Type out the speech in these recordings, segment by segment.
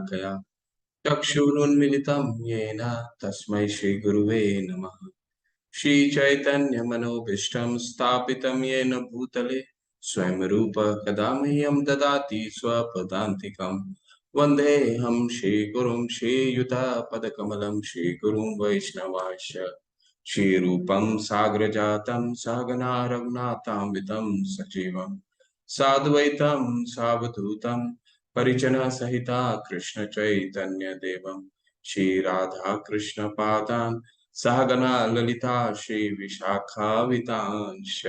कया चक्षुरुन्मिलितं येन तस्मै श्रीगुरुवे नमः। श्रीचैतन्यमनोभीष्टं स्थापितं येन भूतले स्वयं रूप कदा मह्यं ददाति स्वपदान्तिकं। वन्देऽहं श्रीगुरुं श्रीयुतापदकमलं श्रीगुरुं वैष्णवांश्च श्रीरूपं साग्रजातं सहगना रघुनाथान्वितं सजीवं साद्वैतं सावधूतं परिजनसहिता कृष्ण चैतन्य देवं श्री राधा कृष्ण पादान् सहगना ललिता श्री विशाखावितांश।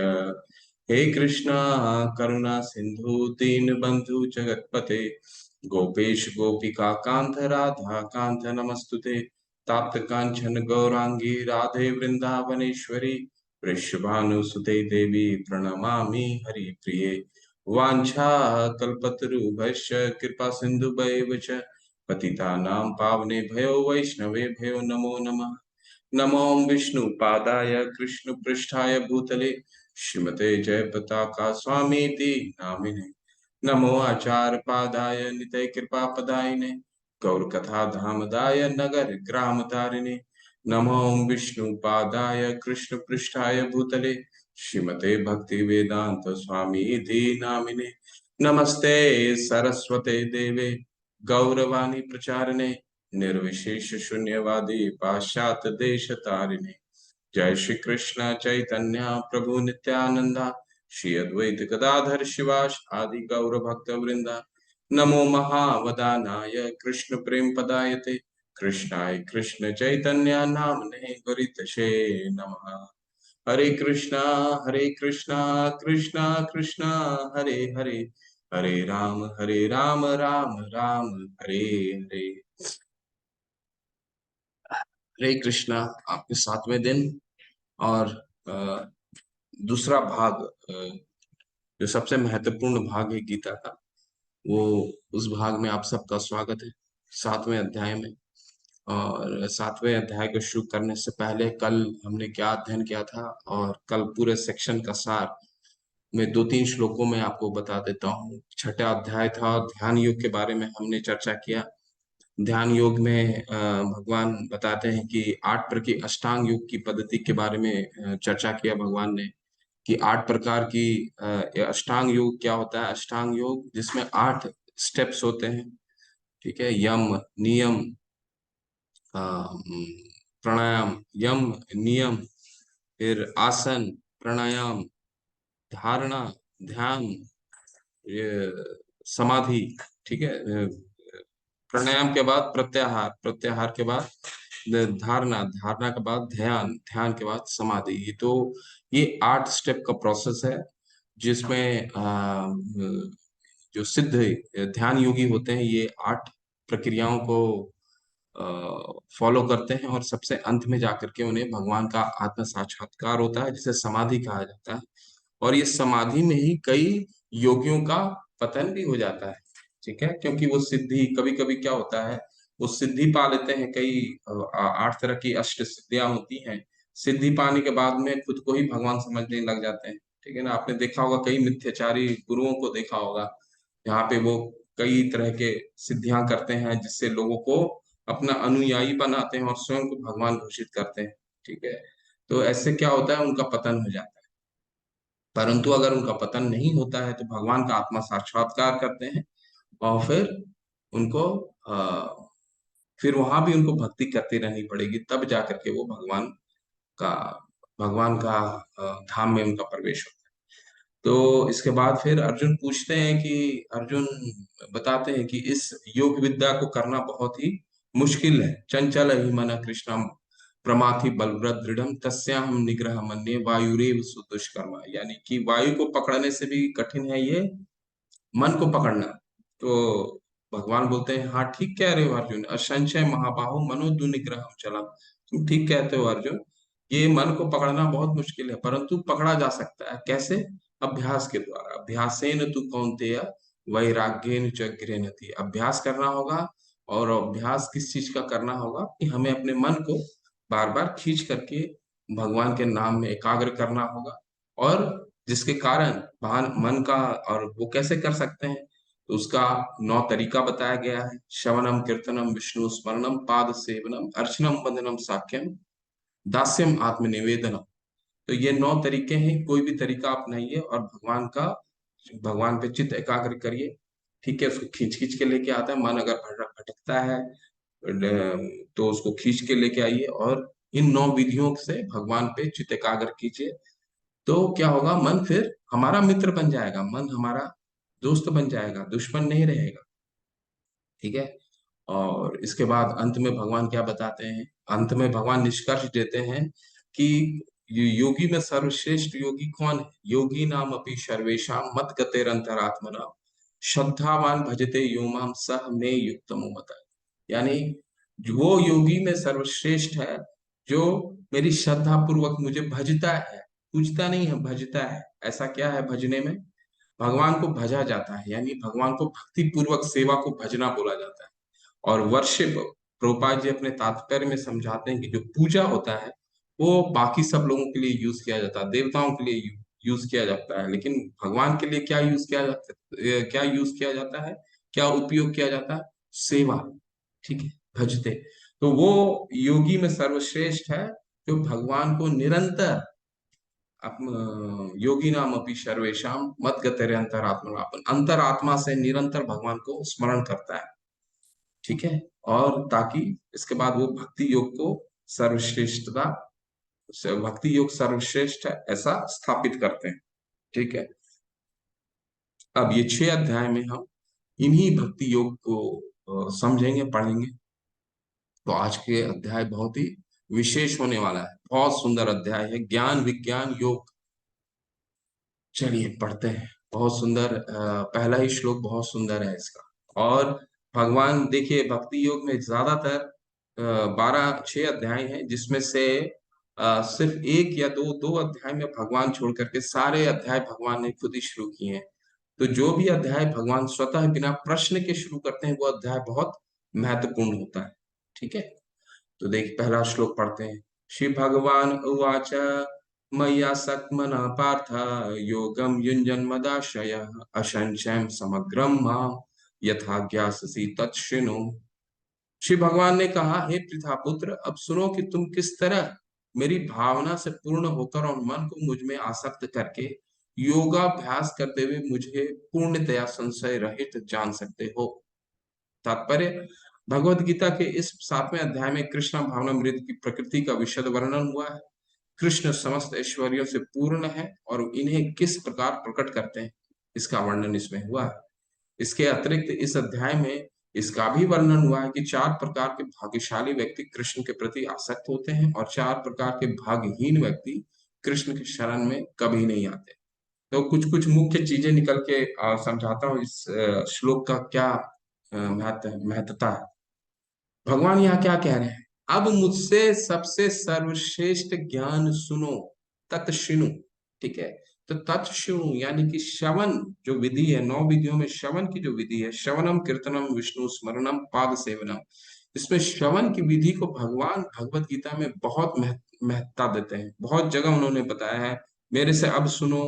हे कृष्णा करुणा सिंधु दीन बंधु जगतपते गोपेश गोपिका कांत राधा कांत नमस्तुते ताप्त कांचन गौरांगी राधे वृंदावनेश्वरी वृषभानुसुते देवी प्रणमामि हरिप्रिये। वाञ्छा कल्पतरुभ्यश्च कृपा सिन्धुभ्येव च पतितानां पावनेभ्यो वैष्णवेभ्यो नमो नमः। नमो विष्णुपादाय कृष्णपृष्ठाय भूतले श्रीमते जयपताका स्वामीति नामिने। नमो आचार्यपादाय नितये कृपापदायिने गौरकथाधामदाय नगर ग्रामतारिणे। नमो विष्णुपादाय कृष्णपृष्ठाय भूतले श्रीमते भक्ति वेदांत स्वामी इति नामिने। नमस्ते सरस्वते देवे गौरवाणी प्रचारिणे निर्विशेष शून्यवादी पाश्चात्य देश तारिणे। जय श्री कृष्ण चैतन्य प्रभु नित्यानंदा श्री अद्वैत गदाधर शिवास आदि गौर भक्त वृंदा। नमो महावदानाय कृष्ण प्रेम पदायते कृष्णाय कृष्ण चैतन्य नामने गुरितशे नमः। हरे कृष्णा कृष्णा कृष्णा हरे हरे हरे राम राम राम हरे हरे। हरे कृष्णा। आपके 7वें दिन और दूसरा भाग, जो सबसे महत्वपूर्ण भाग है गीता का, वो उस भाग में आप सबका स्वागत है 7वें अध्याय में। और 7वें अध्याय को शुरू करने से पहले कल हमने क्या अध्ययन किया था और कल पूरे सेक्शन का सार मैं 2-3 श्लोकों में आपको बता देता हूँ। 6ठा अध्याय था, ध्यान योग के बारे में हमने चर्चा किया। ध्यान योग में भगवान बताते हैं कि 8 प्रकार की अष्टांग योग की पद्धति के बारे में चर्चा किया भगवान ने कि 8 प्रकार की अष्टांग योग क्या होता है। अष्टांग योग जिसमें 8 स्टेप्स होते हैं, ठीक है। यम, नियम, प्राणायाम, यम, नियम, फिर आसन, प्राणायाम, धारणा, ध्यान, ये समाधि, ठीक है। प्राणायाम के बाद प्रत्याहार, प्रत्याहार के बाद धारणा, धारणा के बाद ध्यान, ध्यान के बाद समाधि। ये 8 स्टेप का प्रोसेस है जिसमें जो सिद्ध ध्यान योगी होते हैं ये 8 प्रक्रियाओं को फॉलो करते हैं और सबसे अंत में जाकर के उन्हें भगवान का आत्म साक्षात्कार होता है जिसे समाधि कहा जाता है। और ये समाधि में ही कई योगियों का पतन भी हो जाता है, ठीक है, क्योंकि वो सिद्धि कभी कभी क्या होता है, वो सिद्धि पा लेते हैं। कई 8 तरह की अष्ट सिद्धियां होती हैं। सिद्धि पाने के बाद में खुद को ही भगवान समझने लग जाते हैं, ठीक है ना। आपने देखा होगा कई मिथ्याचारी गुरुओं को देखा होगा, यहाँ पे वो कई तरह के सिद्धियां करते हैं जिससे लोगों को अपना अनुयायी बनाते हैं और स्वयं को भगवान घोषित करते हैं, ठीक है। तो ऐसे क्या होता है, उनका पतन हो जाता है। परंतु अगर उनका पतन नहीं होता है तो भगवान का आत्मा साक्षात्कार करते हैं और फिर उनको फिर वहां भी उनको भक्ति करती रहनी पड़ेगी, तब जाकर के वो का भगवान का धाम में उनका प्रवेश होता है। तो इसके बाद फिर अर्जुन पूछते हैं कि अर्जुन बताते हैं कि इस योग विद्या को करना बहुत ही मुश्किल है। चंचल ही मन कृष्णम प्रमाथि बलव्रत दृढ़ तस्याहम निग्रह मन्ये वायुरेव सुदुष्कर्मा, यानी कि वायु को पकड़ने से भी कठिन है ये मन को पकड़ना। तो भगवान बोलते हैं, हाँ ठीक कह रहे हो अर्जुन, असंशय महाबाहो मनो दुनिग्रह चला। तुम ठीक कहते हो अर्जुन, ये मन को पकड़ना बहुत मुश्किल है परंतु पकड़ा जा सकता है। कैसे? अभ्यास के द्वारा। अभ्यासेन तु कौन्तेय वैराग्येन च गृह्णति। अभ्यास करना होगा। और अभ्यास किस चीज का करना होगा कि हमें अपने मन को बार बार खींच करके भगवान के नाम में एकाग्र करना होगा। और जिसके कारण मन का, और वो कैसे कर सकते हैं तो उसका 9 तरीका बताया गया है। श्रवणम कीर्तनम विष्णु स्मरणम पाद सेवनम अर्चनम वंदनम साख्यम दास्यम आत्मनिवेदनम। तो ये 9 तरीके हैं, कोई भी तरीका अपनाइए और भगवान पे चित्त एकाग्र करिए। ठीक है, उसको खींच खींच के लेके आता है, मन अगर भटकता है तो उसको खींच के लेके आइए और इन 9 विधियों से भगवान पे चित्त एकाग्र कीजिए। तो क्या होगा, मन फिर हमारा मित्र बन जाएगा, मन हमारा दोस्त बन जाएगा, दुश्मन नहीं रहेगा। ठीक है। और इसके बाद अंत में भगवान क्या बताते हैं, अंत में भगवान निष्कर्ष देते हैं कि योगी में सर्वश्रेष्ठ योगी कौन है? योगी नाम अपि सर्वेशाम मत गतेरंतरात्मना श्रद्धावान भजते यो माम सह में युक्तमो मता। यानी वो योगी में सर्वश्रेष्ठ है जो मेरी श्रद्धा पूर्वक मुझे भजता है, पूजता नहीं है, भजता है। ऐसा क्या है भजने में? भगवान को भजा जाता है, यानी भगवान को भक्ति पूर्वक सेवा को भजना बोला जाता है। और वर्शिप, प्रभुपाद जी अपने तात्पर्य में समझाते हैं कि जो पूजा होता है वो बाकी सब लोगों के लिए यूज किया जाता है, देवताओं के लिए यूज किया जाता है, लेकिन भगवान के लिए क्या यूज किया जाता है, क्या यूज किया जाता है, क्या उपयोग किया जाता है? सेवा। ठीक है, भजते। तो वो योगी में सर्वश्रेष्ठ है जो भगवान को निरंतर योगी नाम अपनी सर्वेशम मत गतेरे अंतरात्मा, अपन अंतरात्मा से निरंतर भगवान को स्मरण करता है। ठीक है। और ताकि इसके बाद वो भक्ति योग को सर्वश्रेष्ठता, भक्ति योग सर्वश्रेष्ठ है ऐसा स्थापित करते हैं। ठीक है। अब ये 6 अध्याय में हम इन्हीं भक्ति योग को समझेंगे, पढ़ेंगे। तो आज के अध्याय बहुत ही विशेष होने वाला है, बहुत सुंदर अध्याय है, ज्ञान विज्ञान योग। चलिए पढ़ते हैं। बहुत सुंदर, पहला ही श्लोक बहुत सुंदर है इसका। और भगवान देखिए, भक्ति योग में ज्यादातर 6 अध्याय हैं, जिसमें से सिर्फ एक या दो अध्याय में भगवान छोड़ करके सारे अध्याय भगवान ने खुद ही शुरू किए हैं। तो जो भी अध्याय भगवान स्वतः बिना प्रश्न के शुरू करते हैं वो अध्याय बहुत महत्वपूर्ण होता है। ठीक है। तो देख, पहला श्लोक पढ़ते हैं। श्री भगवान उवाच मय्या सक्मना पार्थ योगम युञ्जन मदाश्रय असंशयं समग्रम माम यथा ज्ञास्यसि तच्छृणु। श्री भगवान ने कहा, हे पृथापुत्र, अब सुनो कि तुम किस तरह मेरी भावना से पूर्ण होकर और मन को मुझ में आसक्त करके योगाभ्यास करते हुए मुझे पूर्णतया संशय रहित जान सकते हो। तात्पर्य, भगवत गीता के इस 7वें अध्याय में कृष्ण भावनामृत की प्रकृति का विशद वर्णन हुआ है। कृष्ण समस्त ऐश्वर्यों से पूर्ण है और इन्हें किस प्रकार प्रकट करते हैं, इसका वर्णन इसमें हुआ है। इसके अतिरिक्त इस अध्याय में इसका भी वर्णन हुआ है कि 4 प्रकार के भाग्यशाली व्यक्ति कृष्ण के प्रति आसक्त होते हैं और 4 प्रकार के भाग्यहीन व्यक्ति कृष्ण की शरण में कभी नहीं आते। तो कुछ कुछ मुख्य चीजें निकल के समझाता हूँ इस श्लोक का क्या महत्वता है। भगवान यहाँ क्या कह रहे हैं, अब मुझसे सबसे सर्वश्रेष्ठ ज्ञान सुनो, तत्शृणु। ठीक है। तो तत्शृणु यानी कि श्रवण जो विधि है, 9 विधियों में श्रवण की जो विधि है, श्रवणम कीर्तनम विष्णु स्मरणम पाद सेवनम, इसमें श्रवण की विधि को भगवान भगवत गीता में बहुत महत्ता देते हैं, बहुत जगह उन्होंने बताया है। मेरे से अब सुनो,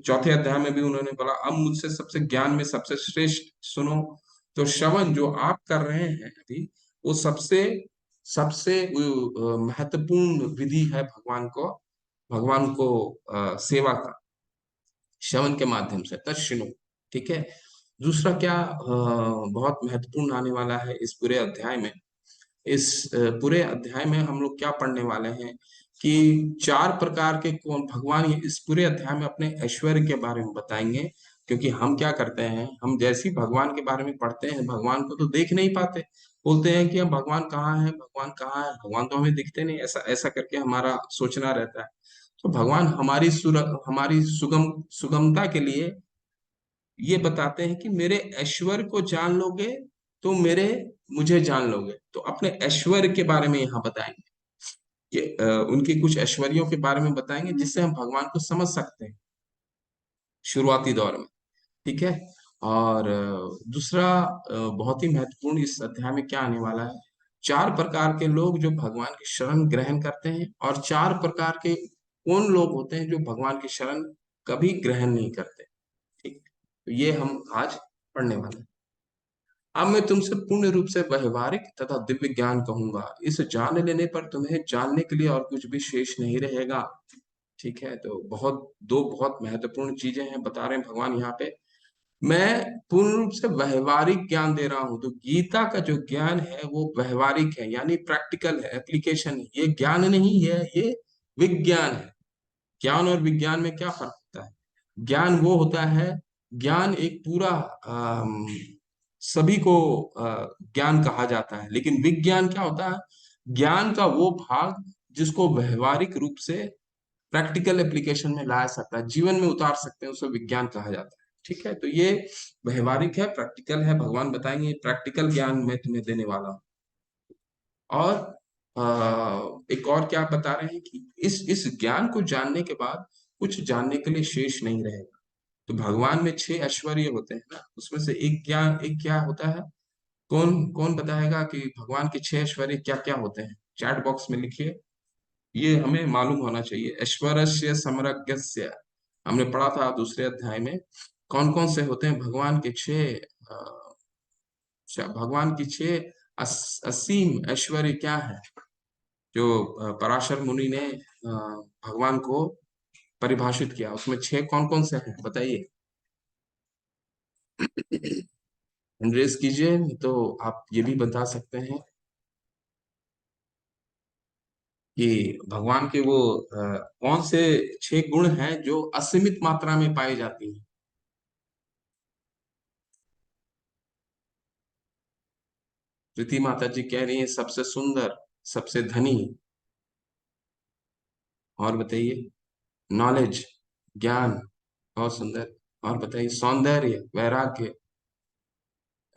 4थे अध्याय में भी उन्होंने बोला, अब मुझसे सबसे ज्ञान में सबसे श्रेष्ठ सुनो। तो श्रवण जो आप कर रहे हैं अभी, वो सबसे सबसे महत्वपूर्ण विधि है भगवान को सेवा का, श्रवण के माध्यम से, तत्शृणु। ठीक है। दूसरा क्या बहुत महत्वपूर्ण आने वाला है इस पूरे अध्याय में, इस पूरे अध्याय में हम लोग क्या पढ़ने वाले हैं कि 4 प्रकार के कौन भगवान इस पूरे अध्याय में अपने ऐश्वर्य के बारे में बताएंगे। क्योंकि हम क्या करते हैं, हम जैसे ही भगवान के बारे में पढ़ते हैं, भगवान को तो देख नहीं पाते, बोलते हैं कि हम भगवान कहाँ है, भगवान कहाँ है, भगवान तो हमें दिखते नहीं, ऐसा ऐसा करके हमारा सोचना रहता है। तो भगवान हमारी सुगमता के लिए ये बताते हैं कि मेरे ऐश्वर्य को जान लोगे तो मुझे जान लोगे। तो अपने ऐश्वर्य के बारे में यहाँ बताएंगे कि उनके कुछ ऐश्वर्यों के बारे में बताएंगे जिससे हम भगवान को समझ सकते हैं शुरुआती दौर में। ठीक है। और दूसरा बहुत ही महत्वपूर्ण इस अध्याय में क्या आने वाला है, 4 प्रकार के लोग जो भगवान की शरण ग्रहण करते हैं और 4 प्रकार के कौन लोग होते हैं जो भगवान की शरण कभी ग्रहण नहीं करते। ठीक। तो ये हम आज पढ़ने वाले हैं। अब मैं तुमसे पूर्ण रूप से व्यवहारिक तथा दिव्य ज्ञान कहूंगा। इस जान लेने पर तुम्हें जानने के लिए और कुछ भी शेष नहीं रहेगा। ठीक है, तो बहुत महत्वपूर्ण चीजें हैं बता रहे हैं भगवान यहाँ पे। मैं पूर्ण रूप से व्यवहारिक ज्ञान दे रहा हूं। तो गीता का जो ज्ञान है वो व्यवहारिक है, यानी प्रैक्टिकल है, एप्लीकेशन है। ये ज्ञान नहीं है, ये विज्ञान है। ज्ञान और विज्ञान में क्या फर्क होता है? ज्ञान वो होता है, ज्ञान एक पूरा सभी को ज्ञान कहा जाता है। लेकिन विज्ञान क्या होता है? ज्ञान का वो भाग जिसको व्यवहारिक रूप से प्रैक्टिकल एप्लीकेशन में ला सकता है, जीवन में उतार सकते हैं, उसे विज्ञान कहा जाता है। ठीक है, तो ये व्यवहारिक है, प्रैक्टिकल है। भगवान बताएंगे प्रैक्टिकल ज्ञान मैं तुम्हें देने वाला हूँ। और एक और क्या बता रहे हैं कि इस ज्ञान को जानने के बाद कुछ जानने के लिए शेष नहीं रहेगा। तो भगवान में 6 ऐश्वर्य होते हैं ना, उसमें से एक क्या होता है? कौन कौन बताएगा कि भगवान के 6 ऐश्वर्य क्या क्या होते हैं? चैट बॉक्स में लिखिए। ये हमें मालूम होना चाहिए। ऐश्वर्यस्य समरज्ञस्य, हमने पढ़ा था दूसरे अध्याय में। कौन कौन से होते हैं भगवान के 6? भगवान की 6 असीम ऐश्वर्य क्या है जो पराशर मुनि ने भगवान को परिभाषित किया? उसमें 6 कौन कौन से हैं बताइए। एंड्रेस कीजिए, नहीं तो आप ये भी बता सकते हैं कि भगवान के वो कौन से 6 गुण हैं जो असीमित मात्रा में पाई जाती हैं। प्रीति माता जी कह रही है सबसे सुंदर, सबसे धनी। और बताइए। नॉलेज, ज्ञान, बहुत सुंदर। और बताइए। सौंदर्य, वैराग्य,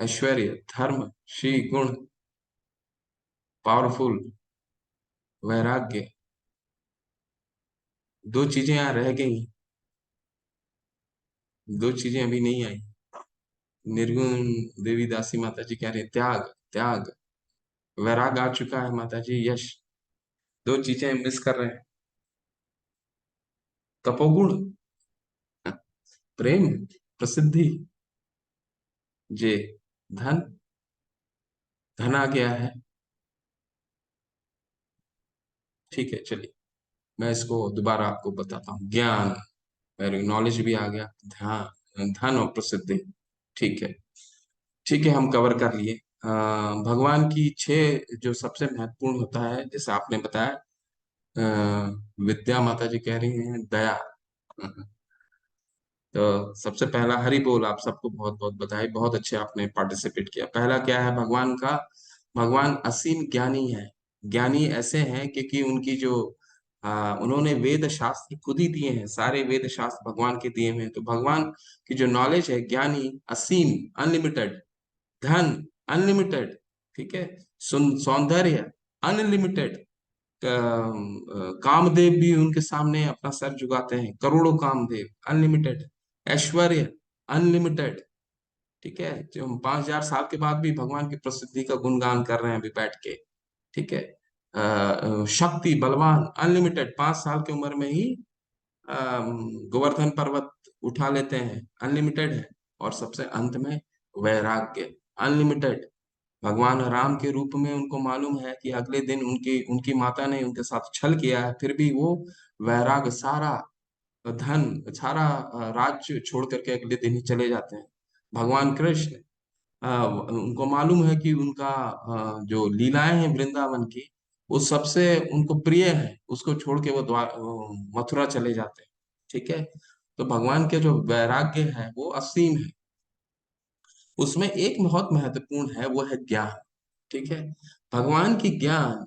ऐश्वर्य, धर्म, श्री गुण, पावरफुल, वैराग्य। 2 चीजें यहाँ रह गई। 2 चीजें अभी नहीं आई। निर्गुण देवी दासी माता जी कह रहे हैं त्याग, त्याग। वैराग आ चुका है माता जी, यश। 2 चीजें मिस कर रहे हैं। तपोगुण, प्रेम, प्रसिद्धि, जे धन। धन आ गया है। ठीक है, चलिए मैं इसको दोबारा आपको बताता हूँ। ज्ञान, वेरी नॉलेज भी आ गया। ध्यान, धन और प्रसिद्धि। ठीक है, ठीक है, हम कवर कर लिए। भगवान की 6 जो सबसे महत्वपूर्ण होता है, जैसे आपने बताया। विद्या माता जी कह रही हैं दया। तो सबसे पहला हरि बोल। आप सबको बहुत बहुत बधाई, बहुत अच्छे आपने पार्टिसिपेट किया। पहला क्या है भगवान का? भगवान असीम ज्ञानी है। ज्ञानी ऐसे हैं क्योंकि उनकी जो उन्होंने वेद शास्त्र खुद ही दिए हैं। सारे वेद शास्त्र भगवान के दिए हुए हैं। तो भगवान की जो नॉलेज है, ज्ञानी, असीम, अनलिमिटेड। धन, अनलिमिटेड। ठीक है। सौंदर्य, अनलिमिटेड। कामदेव भी उनके सामने अपना सर झुकाते हैं, करोड़ों कामदेव, अनलिमिटेड। ऐश्वर्य, अनलिमिटेड। ठीक है, जो हम 5,000 साल के बाद भी भगवान की प्रसिद्धि का गुणगान कर रहे हैं अभी बैठ के। ठीक है। शक्ति, बलवान, अनलिमिटेड। 5 साल की उम्र में ही गोवर्धन पर्वत उठा लेते हैं, अनलिमिटेड है। और सबसे अंत में वैराग्य, अनलिमिटेड। भगवान राम के रूप में उनको मालूम है कि अगले दिन उनकी उनकी माता ने उनके साथ छल किया है, फिर भी वो वैराग, सारा धन, सारा राज्य छोड़ करके अगले दिन ही चले जाते हैं। भगवान कृष्ण, उनको मालूम है कि उनका जो लीलाएं हैं वृंदावन की, वो सबसे उनको प्रिय है, उसको छोड़ के वो मथुरा चले जाते हैं। ठीक है। तो भगवान के जो वैराग्य है वो असीम है। उसमें एक बहुत महत्वपूर्ण है, वो है ज्ञान। ठीक है। भगवान की ज्ञान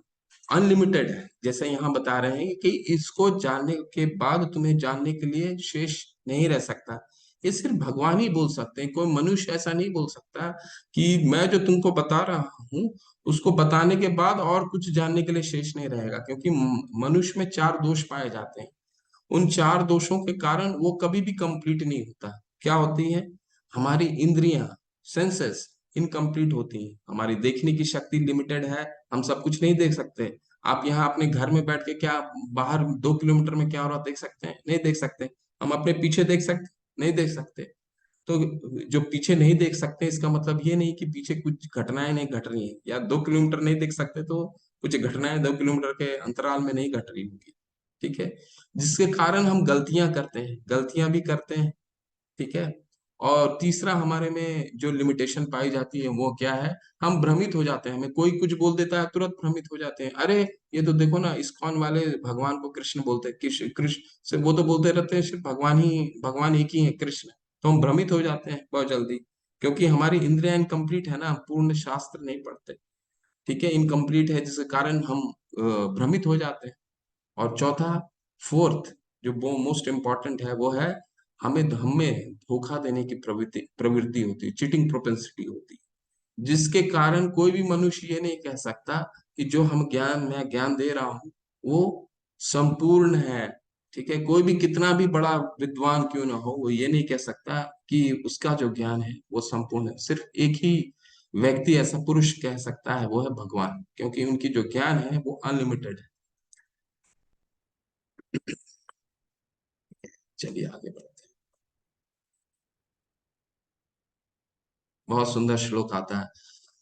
अनलिमिटेड है। जैसे यहाँ बता रहे हैं कि इसको जानने के बाद तुम्हें जानने के लिए शेष नहीं रह सकता। ये सिर्फ भगवान ही बोल सकते हैं, कोई मनुष्य ऐसा नहीं बोल सकता कि मैं जो तुमको बता रहा हूँ उसको बताने के बाद और कुछ जानने के लिए शेष नहीं रहेगा। क्योंकि मनुष्य में 4 दोष पाए जाते हैं। उन 4 दोषों के कारण वो कभी भी कंप्लीट नहीं होता। क्या होती है? हमारी इंद्रियां, सेंसेस इनकम्प्लीट होती हैं। हमारी देखने की शक्ति लिमिटेड है, हम सब कुछ नहीं देख सकते। आप यहाँ अपने घर में बैठ के क्या बाहर 2 किलोमीटर में क्या हो रहा देख सकते हैं? नहीं देख सकते। हम अपने पीछे देख सकते? नहीं देख सकते। तो जो पीछे नहीं देख सकते, इसका मतलब ये नहीं कि पीछे कुछ घटनाएं नहीं घट रही हैं, या 2 किलोमीटर नहीं देख सकते तो कुछ घटनाएं 2 किलोमीटर के अंतराल में नहीं घट रही होगी। ठीक है, जिसके कारण हम गलतियां करते हैं, गलतियां भी करते हैं। ठीक है। और तीसरा हमारे में जो लिमिटेशन पाई जाती है वो क्या है, हम भ्रमित हो जाते हैं, हमें कोई कुछ बोल देता है तुरंत भ्रमित हो जाते हैं, अरे ये तो देखो ना, इस्कॉन वाले भगवान को कृष्ण बोलते हैं, कृष्ण कृष्ण से वो तो बोलते रहते हैं सिर्फ भगवान एक ही है कृष्ण। तो हम भ्रमित हो जाते हैं बहुत जल्दी, क्योंकि हमारी इंद्रियां इनकम्प्लीट है ना, हम पूर्ण शास्त्र नहीं पढ़ते। ठीक है, इनकम्प्लीट है, जिसके कारण हम भ्रमित हो जाते हैं। और चौथा, फोर्थ, जो मोस्ट इम्पॉर्टेंट है, वो है हमें हमें धोखा देने की प्रवृत्ति प्रवृत्ति होती है, चीटिंग प्रोपेंसिटी होती है, जिसके कारण कोई भी मनुष्य ये नहीं कह सकता कि जो मैं ज्ञान दे रहा हूँ वो संपूर्ण है। ठीक है, कोई भी कितना भी बड़ा विद्वान क्यों ना हो, वो ये नहीं कह सकता कि उसका जो ज्ञान है वो संपूर्ण है। सिर्फ एक ही व्यक्ति, ऐसा पुरुष कह सकता है, वो है भगवान, क्योंकि उनकी जो ज्ञान है वो अनलिमिटेड है। चलिए आगे बढ़ते हैं। बहुत सुंदर श्लोक आता है,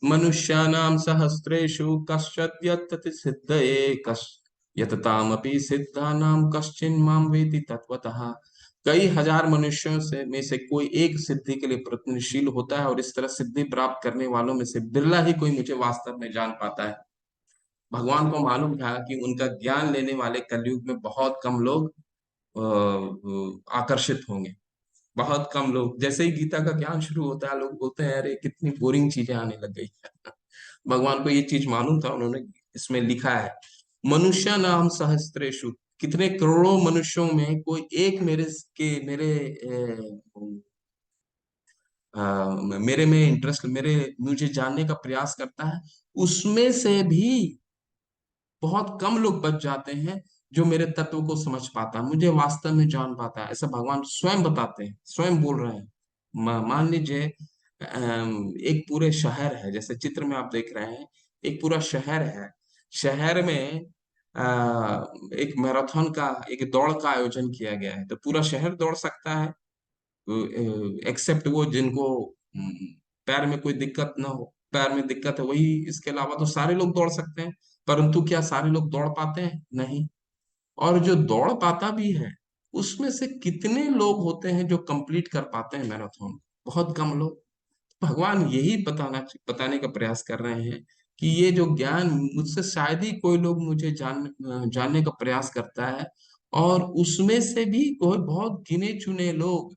मनुष्याणाम सहस्रेषु कश्चित् यत्तति सिद्धये कश यततामपि सिद्धानाम कश्चिन् माम वेति तत्वतः। कई हजार मनुष्यों से में से कोई एक सिद्धि के लिए प्रयत्नशील होता है, और इस तरह सिद्धि प्राप्त करने वालों में से बिरला ही कोई मुझे वास्तव में जान पाता है। भगवान को मालूम था कि उनका ज्ञान लेने वाले कलयुग में बहुत कम लोग आकर्षित होंगे। बहुत कम लोग, जैसे ही गीता का ज्ञान शुरू होता है, लोग बोलते हैं अरे कितनी बोरिंग चीजें आने लग गई है। भगवान को ये चीज मालूम था, उन्होंने इसमें लिखा है, मनुष्य नाम सहस्त्रेषु, कितने करोड़ों मनुष्यों में कोई एक मेरे में इंटरेस्ट, मुझे जानने का प्रयास करता है, उसमें से भी बहुत कम लोग बच जाते हैं जो मेरे तत्व को समझ पाता है, मुझे वास्तव में जान पाता है। ऐसा भगवान स्वयं बताते हैं, स्वयं बोल रहे हैं। मान लीजिए एक पूरे शहर है, जैसे चित्र में आप देख रहे हैं, एक पूरा शहर है। शहर में एक मैराथन का, एक दौड़ का आयोजन किया गया है, तो पूरा शहर दौड़ सकता है, एक्सेप्ट वो जिनको पैर में कोई दिक्कत ना हो। पैर में दिक्कत है वही, इसके अलावा तो सारे लोग दौड़ सकते हैं। परंतु क्या सारे लोग दौड़ पाते हैं? नहीं। और जो दौड़ पाता भी है, उसमें से कितने लोग होते हैं जो कंप्लीट कर पाते हैं मैराथन? बहुत कम लोग। भगवान यही बताने का प्रयास कर रहे हैं कि ये जो ज्ञान मुझसे शायद ही कोई लोग मुझे जानने का प्रयास करता है, और उसमें से भी कोई बहुत गिने चुने लोग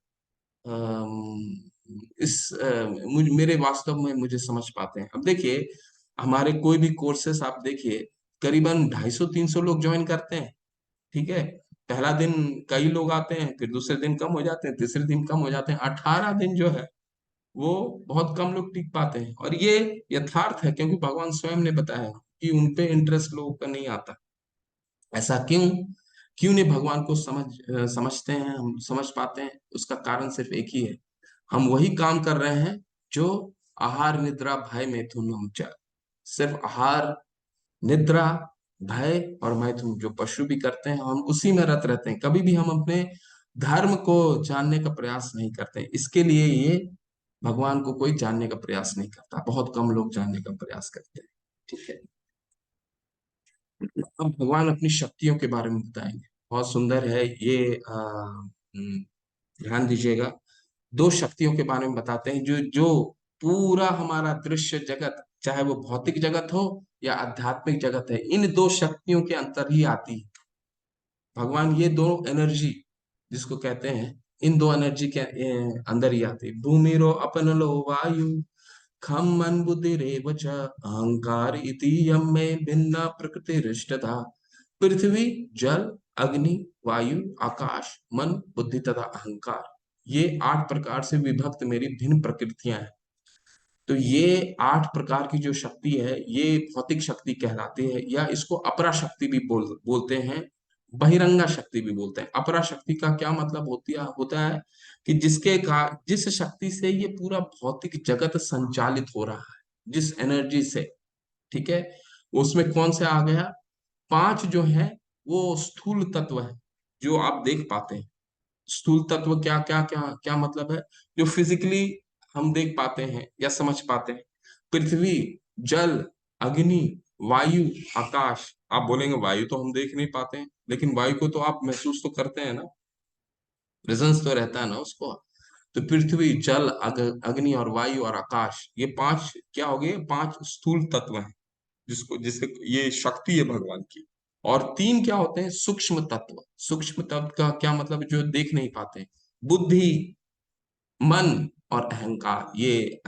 मेरे वास्तव में मुझे समझ पाते हैं। अब देखिए, हमारे कोई भी कोर्सेस आप देखिए, करीबन 250-300 लोग ज्वाइन करते हैं। ठीक है, पहला दिन कई लोग आते हैं, फिर दूसरे दिन कम हो जाते हैं, तीसरे दिन कम हो जाते हैं, 18 दिन जो है वो बहुत कम लोग टिक पाते हैं। और ये यथार्थ है, क्योंकि भगवान स्वयं ने बताया कि उन पे इंटरेस्ट लोगों का नहीं आता। ऐसा क्यों? क्यों नहीं भगवान को समझते हैं, हम समझ पाते हैं? उसका कारण सिर्फ एक ही है, हम वही काम कर रहे हैं जो आहार निद्रा भय मैथुन हम चाह, सिर्फ आहार, निद्रा, भय और मैथुन जो पशु भी करते हैं, हम उसी में रत रहते हैं। कभी भी हम अपने धर्म को जानने का प्रयास नहीं करते। इसके लिए ये भगवान को कोई जानने का प्रयास नहीं करता, बहुत कम लोग जानने का प्रयास करते हैं। ठीक है, अब भगवान अपनी शक्तियों के बारे में बताएंगे। बहुत सुंदर है ये, ध्यान दीजिएगा। दो शक्तियों के बारे में बताते हैं जो जो पूरा हमारा दृश्य जगत, चाहे वो भौतिक जगत हो या आध्यात्मिक जगत है, इन दो शक्तियों के अंतर ही आती है। भगवान ये दो एनर्जी जिसको कहते हैं, इन दो एनर्जी के अंदर ही आती है। भूमि रो अपन लो वायु खम मन बुद्धि रेव च अहंकार इति यम में भिन्ना प्रकृति रिष्टता। पृथ्वी, जल, अग्नि, वायु, आकाश, मन, बुद्धि तथा अहंकार, ये 8 प्रकार से विभक्त मेरी भिन्न प्रकृतियां हैं। तो ये 8 प्रकार की जो शक्ति है, ये भौतिक शक्ति कहलाती है, या इसको अपरा शक्ति भी बोलते हैं, बहिरंगा शक्ति भी बोलते हैं। अपरा शक्ति का क्या मतलब होता है कि जिस शक्ति से ये पूरा भौतिक जगत संचालित हो रहा है, जिस एनर्जी से। ठीक है, उसमें कौन से आ गया? 5 जो है वो स्थूल तत्व है, जो आप देख पाते हैं। स्थूल तत्व क्या क्या क्या क्या मतलब है, जो फिजिकली हम देख पाते हैं या समझ पाते हैं। पृथ्वी, जल, अग्नि, वायु, आकाश। आप बोलेंगे वायु तो हम देख नहीं पाते हैं, लेकिन वायु को तो आप महसूस तो करते हैं ना, प्रेजेंस तो रहता है ना उसको। तो पृथ्वी, जल, अग्नि और वायु और आकाश, ये पांच क्या हो गए, पांच स्थूल तत्व हैं, जिसको जिसे ये शक्ति है भगवान की। और तीन क्या होते हैं, सूक्ष्म तत्व। सूक्ष्म तत्व का क्या मतलब, जो देख नहीं पाते। बुद्धि, मन और अहंकार। ये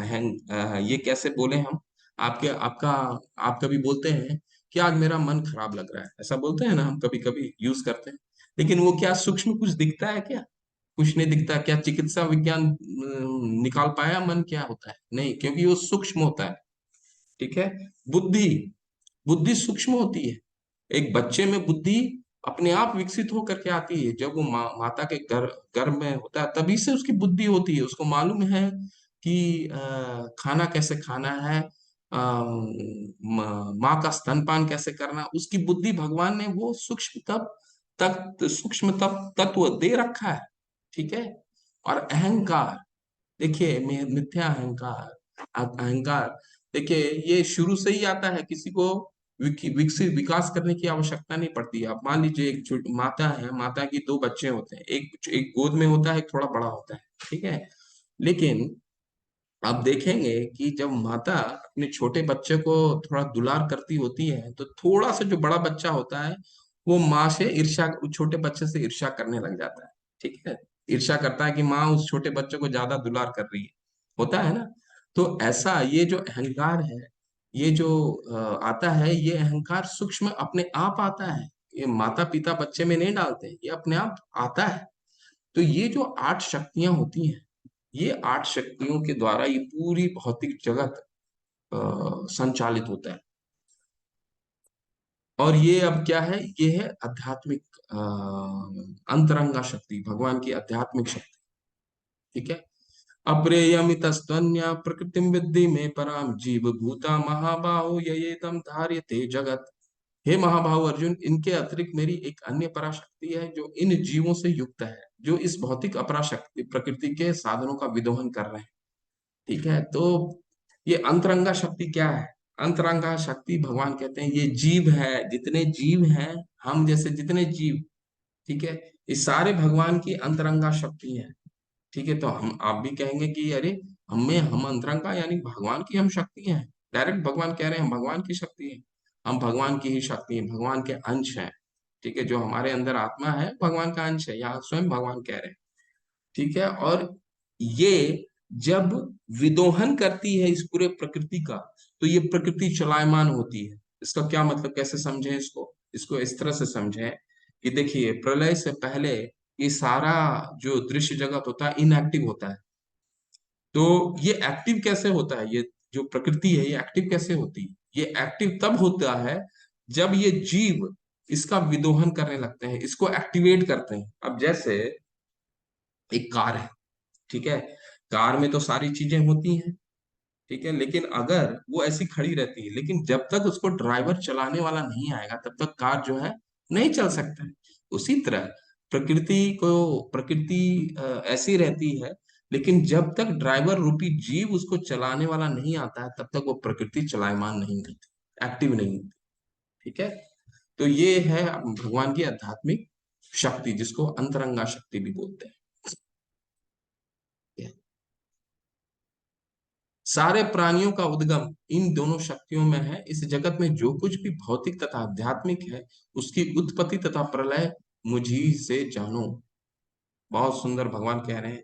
कैसे बोले हम, आपके आपका आप कभी बोलते हैं कि आज मेरा मन खराब लग रहा है, ऐसा बोलते हैं ना, हम कभी कभी यूज करते हैं। लेकिन वो क्या सूक्ष्म कुछ दिखता है क्या? कुछ नहीं दिखता। क्या चिकित्सा विज्ञान निकाल पाया मन क्या होता है? नहीं, क्योंकि वो सूक्ष्म होता है। ठीक है। बुद्धि, बुद्धि सूक्ष्म होती है। एक बच्चे में बुद्धि अपने आप विकसित होकर के आती है, जब वो माता के गर्भ में होता है, तभी से उसकी बुद्धि होती है। उसको मालूम है कि खाना कैसे खाना है, माँ का स्तनपान कैसे करना। उसकी बुद्धि भगवान ने वो सूक्ष्म तत्व दे रखा है। ठीक है। और अहंकार, देखिए मिथ्या अहंकार, अहंकार, देखिए ये शुरू से ही आता है। किसी को विकसित विकास करने की आवश्यकता नहीं पड़ती। आप मान लीजिए एक माता है, माता की दो बच्चे होते हैं, एक एक गोद में होता है, एक थोड़ा बड़ा होता है। ठीक है। लेकिन आप देखेंगे कि जब माता अपने छोटे बच्चे को थोड़ा दुलार करती होती है, तो थोड़ा सा जो बड़ा बच्चा होता है, वो माँ से ईर्ष्या, उस छोटे बच्चे से ईर्ष्या करने लग जाता है। ठीक है। ईर्ष्या करता है कि माँ उस छोटे बच्चे को ज्यादा दुलार कर रही है, होता है ना। तो ऐसा ये जो अहंकार है, ये जो आता है, ये अहंकार सूक्ष्म अपने आप आता है। ये माता पिता बच्चे में नहीं डालते, ये अपने आप आता है। तो ये जो आठ शक्तियां होती हैं, ये आठ शक्तियों के द्वारा ये पूरी भौतिक जगत संचालित होता है। और ये अब क्या है, ये है आध्यात्मिक अंतरंगा शक्ति, भगवान की आध्यात्मिक शक्ति। ठीक है। अप्रेयमितस्त्वन्या प्रकृतिम विद्धि में पराम जीव भूता महाबाहो ययेदम धार्यते जगत। हे महाबाहो अर्जुन, इनके अतिरिक्त मेरी एक अन्य पराशक्ति है, जो इन जीवों से युक्त है, जो इस भौतिक अपराशक्ति प्रकृति के साधनों का विदोहन कर रहे हैं। ठीक है। तो ये अंतरंगा शक्ति क्या है? अंतरंगा शक्ति भगवान कहते हैं ये जीव है, जितने जीव हैं, हम जैसे जितने जीव, ठीक है, ये सारे भगवान की अंतरंगा शक्ति है। ठीक है। तो हम आप भी कहेंगे कि अरे हम अंतरंगा यानी भगवान की हम शक्ति हैं। डायरेक्ट भगवान कह रहे हैं हम भगवान की शक्ति है। हम भगवान की ही शक्ति है, भगवान के अंश हैं। ठीक है। जो हमारे अंदर आत्मा है भगवान का अंश है, यहाँ स्वयं भगवान कह रहे हैं। ठीक है। और ये जब विदोहन करती है इस पूरे प्रकृति का, तो ये प्रकृति चलायमान होती है। इसका क्या मतलब, कैसे समझें इसको? इसको इस तरह से समझें कि देखिए प्रलय से पहले ये सारा जो दृश्य जगत होता है इनएक्टिव होता है। तो ये एक्टिव कैसे होता है, ये जो प्रकृति है ये एक्टिव कैसे होती है? ये एक्टिव तब होता है जब ये जीव इसका विदोहन करने लगते हैं, इसको एक्टिवेट करते हैं। अब जैसे एक कार है, ठीक है, कार में तो सारी चीजें होती हैं। ठीक है। लेकिन अगर वो ऐसी खड़ी रहती है, लेकिन जब तक उसको ड्राइवर चलाने वाला नहीं आएगा, तब तक कार जो है नहीं चल सकता है। उसी तरह प्रकृति ऐसी रहती है, लेकिन जब तक ड्राइवर रूपी जीव उसको चलाने वाला नहीं आता है, तब तक वो प्रकृति चलायमान नहीं होती, एक्टिव नहीं होती। ठीक है। तो ये है भगवान की आध्यात्मिक शक्ति, जिसको अंतरंगा शक्ति भी बोलते हैं। सारे प्राणियों का उद्गम इन दोनों शक्तियों में है। इस जगत में जो कुछ भी भौतिक तथा आध्यात्मिक है, उसकी उत्पत्ति तथा प्रलय मुझी से जानो। बहुत सुंदर भगवान कह रहे हैं,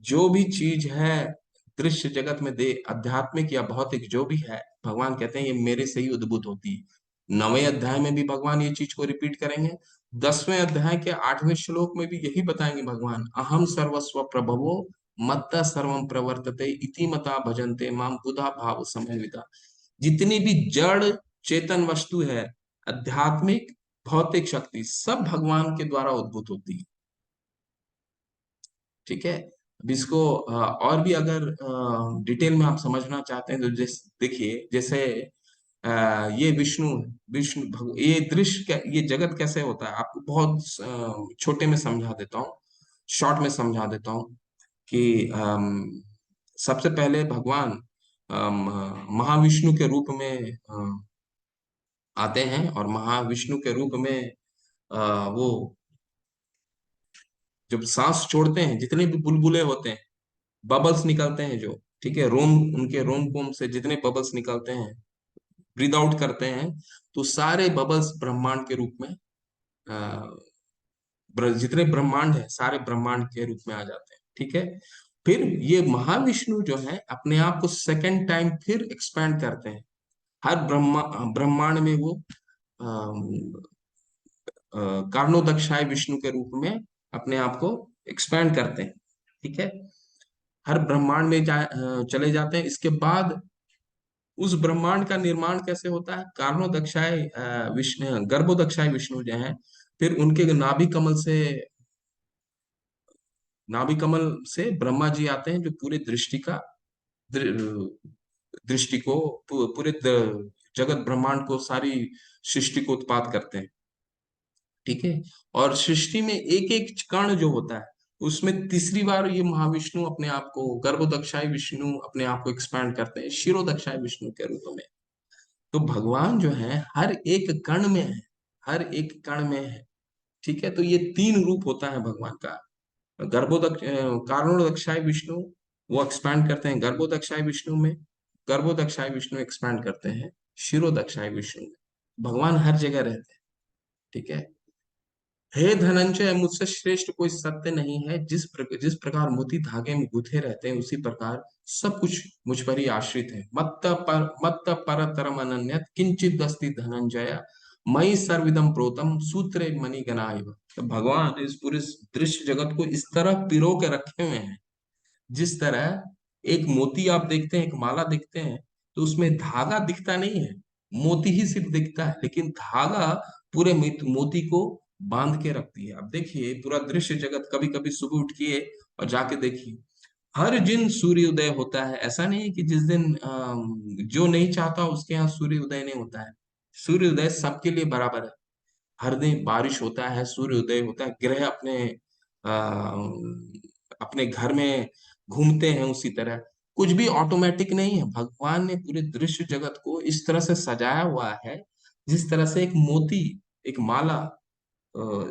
जो भी चीज है दृश्य जगत में, दे आध्यात्मिक या भौतिक जो भी है, भगवान कहते हैं ये मेरे से ही उद्भूत होती है। 9वें अध्याय में भी भगवान ये चीज को रिपीट करेंगे। 10वें अध्याय के 8वें श्लोक में भी यही बताएंगे भगवान, अहम सर्वस्व प्रभवो मत्ता सर्वम प्रवर्तते इति मता भजन्ते माम बुधा भाव समन्विता। जितनी भी जड़ चेतन वस्तु है, आध्यात्मिक भौतिक शक्ति, सब भगवान के द्वारा उद्भूत होती है। ठीक है। अब इसको और भी अगर डिटेल में आप समझना चाहते हैं, तो देखिए जैसे ये ये दृश्य ये जगत कैसे होता है, आपको बहुत छोटे में समझा देता हूँ। शॉर्ट में समझा देता हूँ कि सबसे पहले भगवान महाविष्णु के रूप में आते हैं, और महाविष्णु के रूप में वो जब सांस छोड़ते हैं, जितने भी बुलबुले होते हैं, बबल्स निकलते हैं जो, ठीक है, रोम, उनके रोम पोम से जितने बबल्स निकलते हैं, ब्रीद आउट करते हैं, तो सारे बबल्स ब्रह्मांड के रूप में जितने ब्रह्मांड है सारे ब्रह्मांड के रूप में आ जाते हैं, ठीक है। फिर ये महाविष्णु जो है अपने आप को सेकंड टाइम फिर एक्सपैंड करते हैं, हर ब्रह्मांड में वो कारणोदक्षाय विष्णु के रूप में अपने आप को एक्सपैंड करते हैं, ठीक है। हर ब्रह्मांड में चले जाते हैं। इसके बाद उस ब्रह्मांड का निर्माण कैसे होता है, कारणोदक्षाय विष्णु, गर्भोदक्षाय विष्णु जो है, फिर उनके नाभि कमल से, नाभि कमल से ब्रह्मा जी आते हैं, जो पूरे दृष्टि का दृ- दृष्टि को पूरे जगत ब्रह्मांड को, सारी सृष्टि को उत्पाद करते हैं, ठीक है। और सृष्टि में एक एक कण जो होता है, उसमें तीसरी बार ये महाविष्णु अपने आप को, गर्भोदक्षाय विष्णु अपने आप को एक्सपैंड करते हैं क्षीरोदक्षाय विष्णु के रूप में। तो भगवान जो है हर एक कण में है, हर एक कण में है, ठीक है। तो ये तीन रूप होता है भगवान का। कारणोदक्षाय विष्णु, वो एक्सपैंड करते हैं गर्भोदक्षाय विष्णु में, गर्भोदक्षाय विष्णु एक्सपैंड करते हैं क्षीरोदक्षाय विष्णु में। भगवान हर जगह रहते हैं, ठीक है। हे धनंजय, मुझसे श्रेष्ठ कोई सत्य नहीं है। जिस प्रकार मोती धागे में गुथे रहते हैं, उसी प्रकार सब कुछ मुझ पर ही आश्रित है। मत्त परतरम अनन्यत किंचित दस्ति धनंजय, मई सर्विदम प्रोतम सूत्रे मणि गणाइव। तो भगवान इस पूरे दृश्य जगत को इस तरह पिरो के रखे हुए हैं, जिस तरह एक मोती आप देखते हैं, एक माला देखते हैं, तो उसमें धागा दिखता नहीं है, मोती ही सिर्फ दिखता है, लेकिन धागा पूरे मोती को बांध के रखती है। अब देखिए पूरा दृश्य जगत, कभी कभी सुबह उठिए और जाके देखिए, हर दिन सूर्योदय होता है। ऐसा नहीं है कि जिस दिन जो नहीं चाहता उसके यहाँ सूर्योदय नहीं होता है। सूर्योदय सबके लिए बराबर है। हर दिन बारिश होता है, सूर्योदय होता है, ग्रह अपने घर में घूमते हैं, उसी तरह कुछ भी ऑटोमेटिक नहीं है। भगवान ने पूरे दृश्य जगत को इस तरह से सजाया हुआ है, जिस तरह से एक मोती, एक माला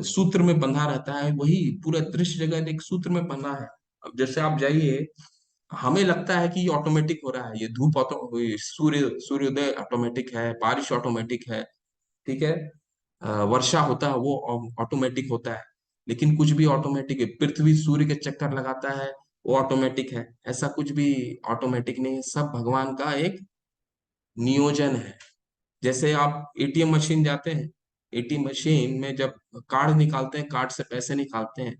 सूत्र में बंधा रहता है, वही पूरा दृश्य जगत एक सूत्र में बंधा है। अब जैसे आप जाइए, हमें लगता है कि ये ऑटोमेटिक हो रहा है, ये धूप सूर्योदय ऑटोमेटिक है, बारिश ऑटोमेटिक है, ठीक है, वर्षा होता है वो ऑटोमेटिक होता है, लेकिन कुछ भी ऑटोमेटिक है, पृथ्वी सूर्य के चक्कर लगाता है वो ऑटोमेटिक है, ऐसा कुछ भी ऑटोमेटिक नहीं है। सब भगवान का एक नियोजन है। जैसे आप एटीएम मशीन जाते हैं, एटीएम मशीन में जब कार्ड निकालते हैं, कार्ड से पैसे निकालते हैं,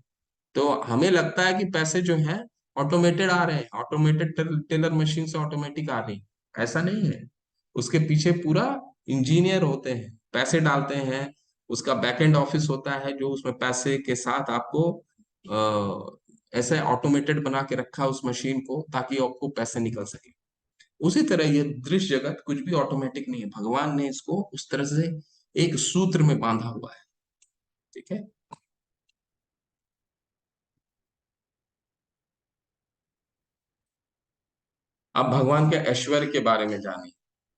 तो हमें लगता है कि पैसे जो हैं ऑटोमेटेड आ रहे हैं, ऑटोमेटेड टेलर मशीन से ऑटोमेटिक आ रही है। ऐसा नहीं है, उसके पीछे पूरा इंजीनियर होते हैं, पैसे डालते हैं, उसका बैकएंड ऑफिस होता है जो उसमें पैसे के साथ आपको ऐसे ऑटोमेटेड बना के रखा है उस मशीन को, ताकि आपको पैसे निकल सके। उसी तरह ये दृश्य जगत कुछ भी ऑटोमेटिक नहीं है, भगवान ने इसको उस तरह से एक सूत्र में बांधा हुआ है, ठीक है। अब भगवान के ऐश्वर्य के बारे में जानिए,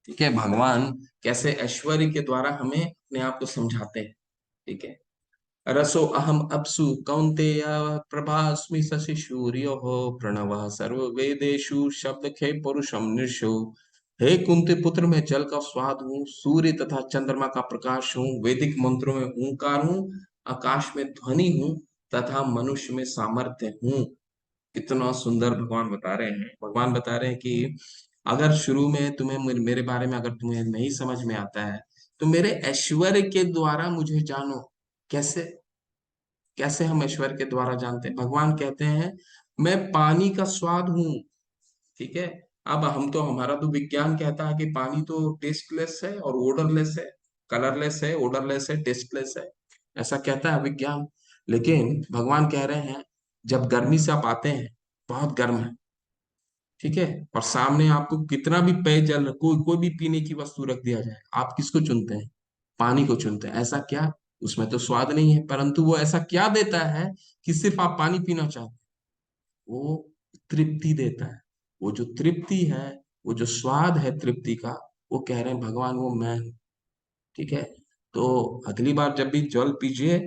ठीक है। भगवान कैसे ऐश्वर्य के द्वारा हमें अपने आप को समझाते हैं, ठीक है। रसो अहम अप्सु कौन्तेय, प्रभास्मि शशि सूर्यो प्रणव सर्व वेदेषु शब्द खे पुरुषम निर्षो। हे कुंती पुत्र, मैं जल का स्वाद हूँ, सूर्य तथा चंद्रमा का प्रकाश हूँ, वैदिक मंत्रों में ओंकार हूँ, आकाश में ध्वनि हूँ, तथा मनुष्य में सामर्थ्य हूँ। कितना सुंदर भगवान बता रहे हैं। भगवान बता रहे हैं कि अगर शुरू में तुम्हें मेरे बारे में अगर तुम्हें नहीं समझ में आता है, तो मेरे ऐश्वर्य के द्वारा मुझे जानो। कैसे? कैसे हम ऐश्वर्य के द्वारा जानते हैं? भगवान कहते हैं मैं पानी का स्वाद हूँ, ठीक है। अब हम तो, हमारा तो विज्ञान कहता है कि पानी तो टेस्टलेस है और ओडरलेस है, कलरलेस है, ओडरलेस है, टेस्टलेस है, ऐसा कहता है विज्ञान। लेकिन भगवान कह रहे हैं जब गर्मी से आप आते हैं, बहुत गर्म है, ठीक है, और सामने आपको कितना भी पेयजल, कोई कोई भी पीने की वस्तु रख दिया जाए, आप किसको चुनते हैं? पानी को चुनते हैं। ऐसा क्या? उसमें तो स्वाद नहीं है, परंतु वो ऐसा क्या देता है कि सिर्फ आप पानी पीना चाहते हैं? वो तृप्ति देता है। वो जो तृप्ति है, वो जो स्वाद है तृप्ति का, वो कह रहे हैं भगवान वो मैं हूं। ठीक है। तो अगली बार जब भी जल पीजिए,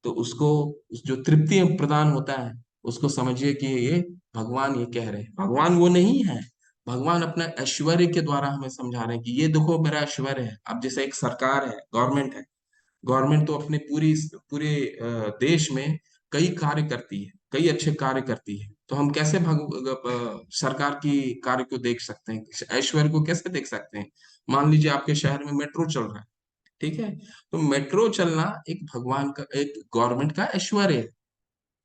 तो उसको, उस जो तृप्ति प्रदान होता है, उसको समझिए कि ये भगवान ये कह रहे हैं। भगवान वो नहीं है, भगवान अपना ऐश्वर्य के द्वारा हमें समझा रहे हैं कि ये देखो मेरा ऐश्वर्य है। अब जैसे एक सरकार है, गवर्नमेंट है, गवर्नमेंट तो अपने पूरे देश में कई कार्य करती है, कई अच्छे कार्य करती है। तो हम कैसे सरकार की कार्य को देख सकते हैं, ऐश्वर्य को कैसे देख सकते हैं? मान लीजिए आपके शहर में मेट्रो चल रहा है, ठीक है। तो मेट्रो चलना एक भगवान का, एक गवर्नमेंट का ऐश्वर्य है।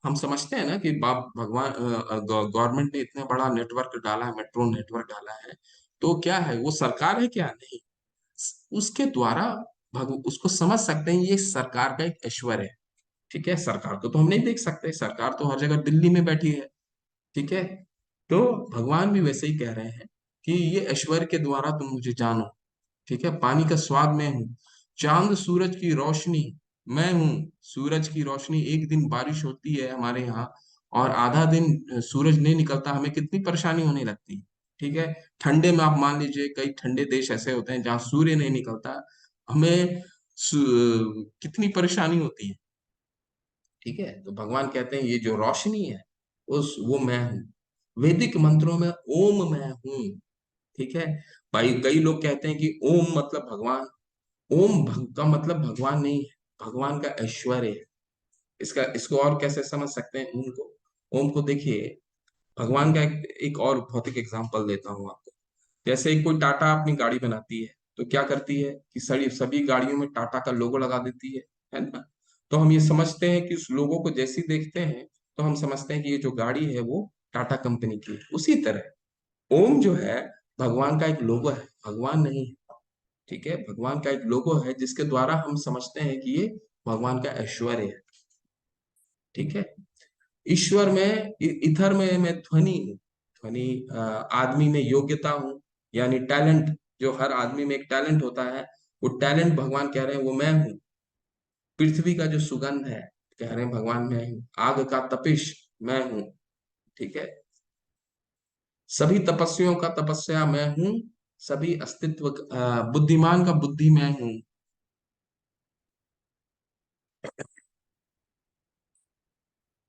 हम समझते हैं ना कि बाप भगवान, गवर्नमेंट ने इतना बड़ा नेटवर्क डाला है, मेट्रो नेटवर्क डाला है, तो क्या है, वो सरकार है क्या? नहीं। उसके द्वारा उसको समझ सकते हैं ये सरकार का एक ऐश्वर्य है। ठीक है। सरकार को तो हम नहीं देख सकते, सरकार तो हर जगह दिल्ली में बैठी है। ठीक है। तो भगवान भी वैसे ही कह रहे हैं कि ये ऐश्वर्य के द्वारा तुम मुझे जानो। ठीक है। पानी का स्वाद मैं हूँ, चांद सूरज की रोशनी मैं हूँ। सूरज की रोशनी, एक दिन बारिश होती है हमारे यहाँ और आधा दिन सूरज नहीं निकलता, हमें कितनी परेशानी होने लगती है। ठीक है। ठंडे में आप मान लीजिए, कई ठंडे देश ऐसे होते हैं जहाँ सूर्य नहीं निकलता, हमें कितनी परेशानी होती है। ठीक है। तो भगवान कहते हैं ये जो रोशनी है, उस वो मैं हूँ। वैदिक मंत्रों में ओम मैं हूँ। ठीक है। भाई कई लोग कहते हैं कि ओम मतलब भगवान। ओम का मतलब भगवान नहीं है, भगवान का ऐश्वर्य है। इसका, इसको और कैसे समझ सकते हैं ओम को? ओम को देखिए, भगवान का एक और भौतिक एग्जांपल देता हूँ आपको। जैसे कोई टाटा अपनी गाड़ी बनाती है, तो क्या करती है कि सभी सभी गाड़ियों में टाटा का लोगो लगा देती है ना? तो हम ये समझते हैं कि उस लोगो को जैसे ही देखते हैं, तो हम समझते हैं कि ये जो गाड़ी है वो टाटा कंपनी की है। उसी तरह ओम जो है, भगवान का एक लोगो है, भगवान नहीं है। ठीक है। भगवान का एक लोगो है जिसके द्वारा हम समझते हैं कि ये भगवान का ऐश्वर्य है। ठीक है। ईश्वर में, इधर में मैं ध्वनि हूँ। ध्वनि, आदमी में योग्यता हूँ, यानी टैलेंट। जो हर आदमी में एक टैलेंट होता है, वो टैलेंट भगवान कह रहे हैं वो मैं हूँ। पृथ्वी का जो सुगंध है, कह रहे हैं भगवान मैं हूँ। आग का तपिश मैं हूँ। ठीक है। सभी तपस्वियों का तपस्या मैं हूँ। सभी अस्तित्व, बुद्धिमान का बुद्धि मैं हूँ।